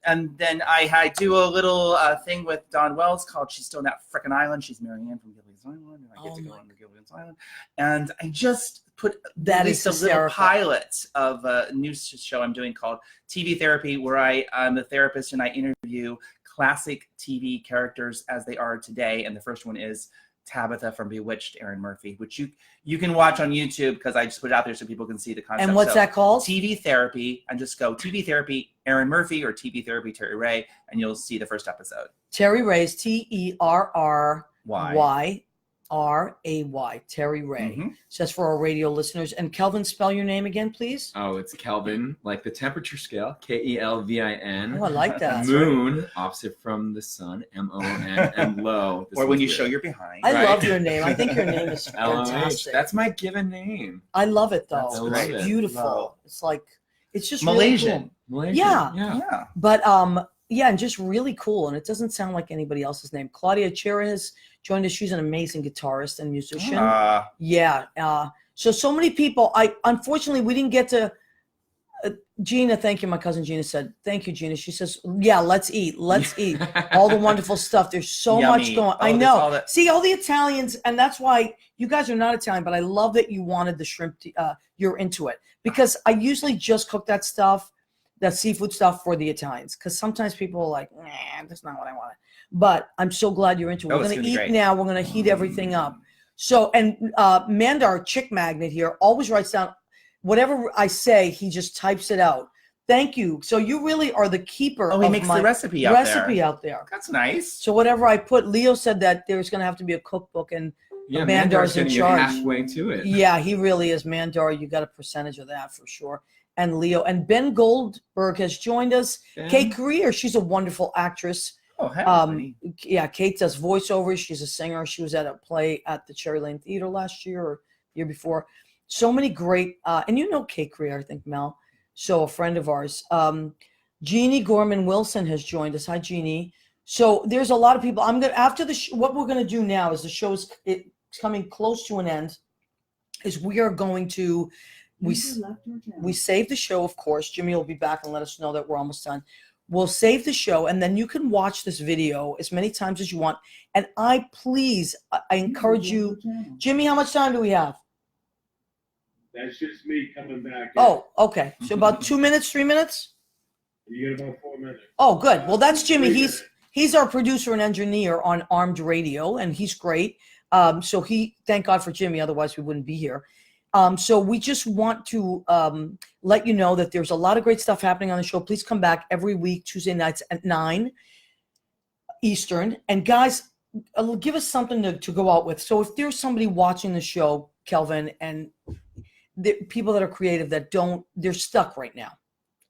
[SPEAKER 3] And then I do a little thing with Dawn Wells called She's Still in That Frickin' Island. She's Marianne from Gilligan's Island, and I get to go on to Gilligan's Island. And I just put
[SPEAKER 2] That is
[SPEAKER 3] a little
[SPEAKER 2] hysterical.
[SPEAKER 3] pilot of a new show I'm doing called TV Therapy, where I'm a therapist and I interview classic TV characters as they are today. And the first one is Tabitha from Bewitched, Erin Murphy, which you can watch on YouTube because I just put it out there so people can see the concept.
[SPEAKER 2] And what's that called?
[SPEAKER 3] TV Therapy, and just go TV Therapy Erin Murphy or TV Therapy Terry Ray, and you'll see the first episode.
[SPEAKER 2] Terry Ray's TERRRYRAY. Terry Ray.
[SPEAKER 3] Mm-hmm.
[SPEAKER 2] So that's for our radio listeners. And Kelvin, spell your name again, please.
[SPEAKER 1] Oh, it's Kelvin, like the temperature scale, Kelvin.
[SPEAKER 2] Oh, I like that.
[SPEAKER 1] Moon, opposite from the sun, MON, and low.
[SPEAKER 3] Or when you show your behind.
[SPEAKER 2] I
[SPEAKER 1] Right.
[SPEAKER 2] love your name. I think your name is
[SPEAKER 1] LOH.
[SPEAKER 2] fantastic.
[SPEAKER 1] That's my given name.
[SPEAKER 2] I love it though.
[SPEAKER 3] That's
[SPEAKER 1] great.
[SPEAKER 2] It's beautiful.
[SPEAKER 3] Love.
[SPEAKER 2] It's like it's just
[SPEAKER 3] Malaysian.
[SPEAKER 2] Really cool.
[SPEAKER 1] Malaysian.
[SPEAKER 2] Yeah.
[SPEAKER 3] Yeah.
[SPEAKER 2] But yeah, and just really cool. And it doesn't sound like anybody else's name. Claudia Chera has joined us. She's an amazing guitarist and musician. Yeah. So many people. Unfortunately we didn't get to. Gina, thank you. My cousin Gina said, "Thank you, Gina." She says, "Yeah, let's eat. Let's eat all the wonderful stuff. There's so
[SPEAKER 3] Yummy.
[SPEAKER 2] much going.
[SPEAKER 3] Oh,
[SPEAKER 2] I
[SPEAKER 3] there's
[SPEAKER 2] know.
[SPEAKER 3] all that-
[SPEAKER 2] See, all the Italians, and that's why you guys are not Italian. But I love that you wanted the shrimp. You're into it because I usually just cook that stuff, that seafood stuff for the Italians. Because sometimes people are like, "Nah, that's not what I want." But I'm so glad you're into it.
[SPEAKER 3] Oh,
[SPEAKER 2] We're
[SPEAKER 3] it's
[SPEAKER 2] gonna
[SPEAKER 3] gonna be
[SPEAKER 2] eat
[SPEAKER 3] great.
[SPEAKER 2] now. We're gonna heat everything up. So, and Mandar, chick magnet here, always writes down whatever I say. He just types it out. Thank you. So you really are the keeper.
[SPEAKER 3] Oh, he
[SPEAKER 2] of
[SPEAKER 3] makes
[SPEAKER 2] my
[SPEAKER 3] the recipe out there.
[SPEAKER 2] out there.
[SPEAKER 3] That's nice.
[SPEAKER 2] So whatever I put, Leo said that there's going to have to be a cookbook, and
[SPEAKER 1] Yeah,
[SPEAKER 2] Mandar's in
[SPEAKER 1] getting
[SPEAKER 2] charge.
[SPEAKER 1] halfway to it.
[SPEAKER 2] yeah, he really is. Mandar, you got a percentage of that for sure. And Leo and Ben Goldberg has joined us.
[SPEAKER 1] Ben?
[SPEAKER 2] Kate Career, she's a wonderful actress.
[SPEAKER 3] Oh, hey.
[SPEAKER 2] Yeah, Kate does voiceovers. She's a singer. She was at a play at the Cherry Lane Theater last year or year before. So many great, and you know Kate Career, I think, Mel. So a friend of ours. Jeannie Gorman Wilson has joined us. Hi, Jeannie. So there's a lot of people. I'm gonna after the what we're gonna do now is the show's it's coming close to an end. Is we are going to we save the show, of course. Jimmy will be back and let us know that we're almost done. We'll save the show, and then you can watch this video as many times as you want. And I encourage you, Jimmy. How much time do we have?
[SPEAKER 4] That's just me coming back.
[SPEAKER 2] Oh, okay. So about 2 minutes, 3 minutes.
[SPEAKER 4] You get about 4 minutes.
[SPEAKER 2] Oh, good. Well, that's Jimmy.
[SPEAKER 4] 3
[SPEAKER 2] He's
[SPEAKER 4] minutes.
[SPEAKER 2] he's our producer and engineer on Armed Radio, and he's great. So thank God for Jimmy, otherwise we wouldn't be here. So we just want to let you know that there's a lot of great stuff happening on the show. Please come back every week, Tuesday nights at 9 Eastern. And guys, give us something to go out with. So if there's somebody watching the show, Kelvin, and the people that are creative they're stuck right now.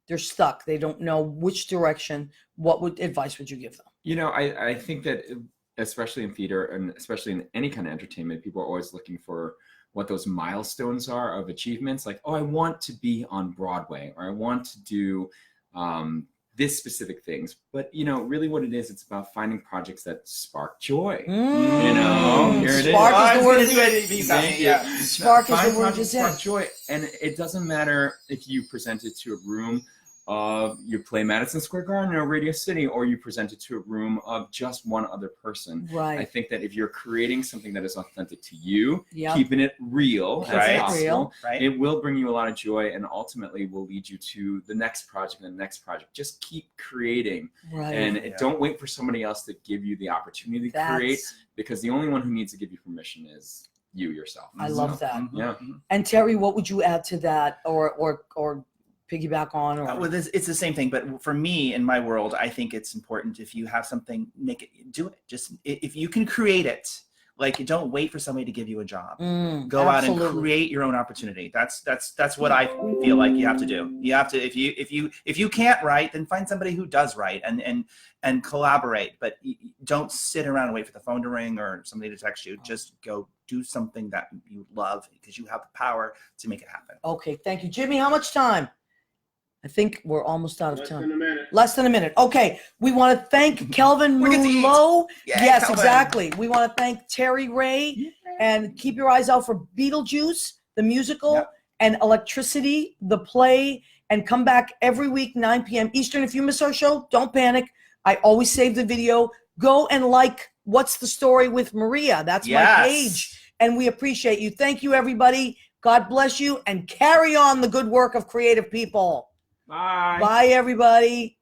[SPEAKER 2] They're stuck. They don't know which direction. What advice would you give them?
[SPEAKER 1] You know, I think that especially in theater and especially in any kind of entertainment, people are always looking for what those milestones are of achievements. Like, oh, I want to be on Broadway, or I want to do this specific things. But, you know, really what it is, it's about finding projects that spark joy. You know, here it is.
[SPEAKER 2] Spark is the word.
[SPEAKER 1] Thank you.
[SPEAKER 2] Spark is
[SPEAKER 1] Find
[SPEAKER 2] the word you
[SPEAKER 1] projects that
[SPEAKER 2] said.
[SPEAKER 1] spark joy. And it doesn't matter if you present it to a room of you play Madison Square Garden or Radio City, or you present it to a room of just one other person.
[SPEAKER 2] Right.
[SPEAKER 1] I think that if you're creating something that is authentic to you,
[SPEAKER 2] Yep.
[SPEAKER 1] keeping it real
[SPEAKER 3] Right.
[SPEAKER 1] as possible,
[SPEAKER 2] Real.
[SPEAKER 3] Right.
[SPEAKER 1] it will bring you a lot of joy and ultimately will lead you to the next project and the next project. Just keep creating,
[SPEAKER 2] Right.
[SPEAKER 1] and
[SPEAKER 3] Yeah.
[SPEAKER 1] don't wait for somebody else to give you the opportunity to create,
[SPEAKER 2] That's,
[SPEAKER 1] because the only one who needs to give you permission is you yourself.
[SPEAKER 2] I love that.
[SPEAKER 3] Mhm,
[SPEAKER 1] Yeah.
[SPEAKER 3] mhm.
[SPEAKER 2] And Terry, what would you add to that, or piggyback on? Or
[SPEAKER 3] Well, it's the same thing, but for me in my world, I think it's important if you have something, do it. Just if you can create it, like don't wait for somebody to give you a job. Go out and create your own opportunity. That's what I feel like you have to do. You have to if you can't write, then find somebody who does write and collaborate. But don't sit around and wait for the phone to ring or somebody to text you. Just go do something that you love because you have the power to make it happen.
[SPEAKER 2] Okay, thank you, Jimmy. How much time? I think we're almost out of
[SPEAKER 4] Less
[SPEAKER 2] time.
[SPEAKER 4] than a minute.
[SPEAKER 2] Less than a minute. Okay, we want to thank Kelvin
[SPEAKER 3] We're gonna eat.
[SPEAKER 2] Mulo.
[SPEAKER 3] Yeah,
[SPEAKER 2] Yes,
[SPEAKER 3] Kelvin.
[SPEAKER 2] exactly. We want to thank Terry Ray, and keep your eyes out for Beetlejuice, the musical,
[SPEAKER 3] Yep.
[SPEAKER 2] and Electricity, the play, and come back every week, 9 p.m. Eastern. If you miss our show, don't panic. I always save the video. Go and like What's the Story with Maria. That's my page, and we appreciate you. Thank you, everybody. God bless you, and carry on the good work of creative people.
[SPEAKER 1] Bye.
[SPEAKER 2] Bye, everybody.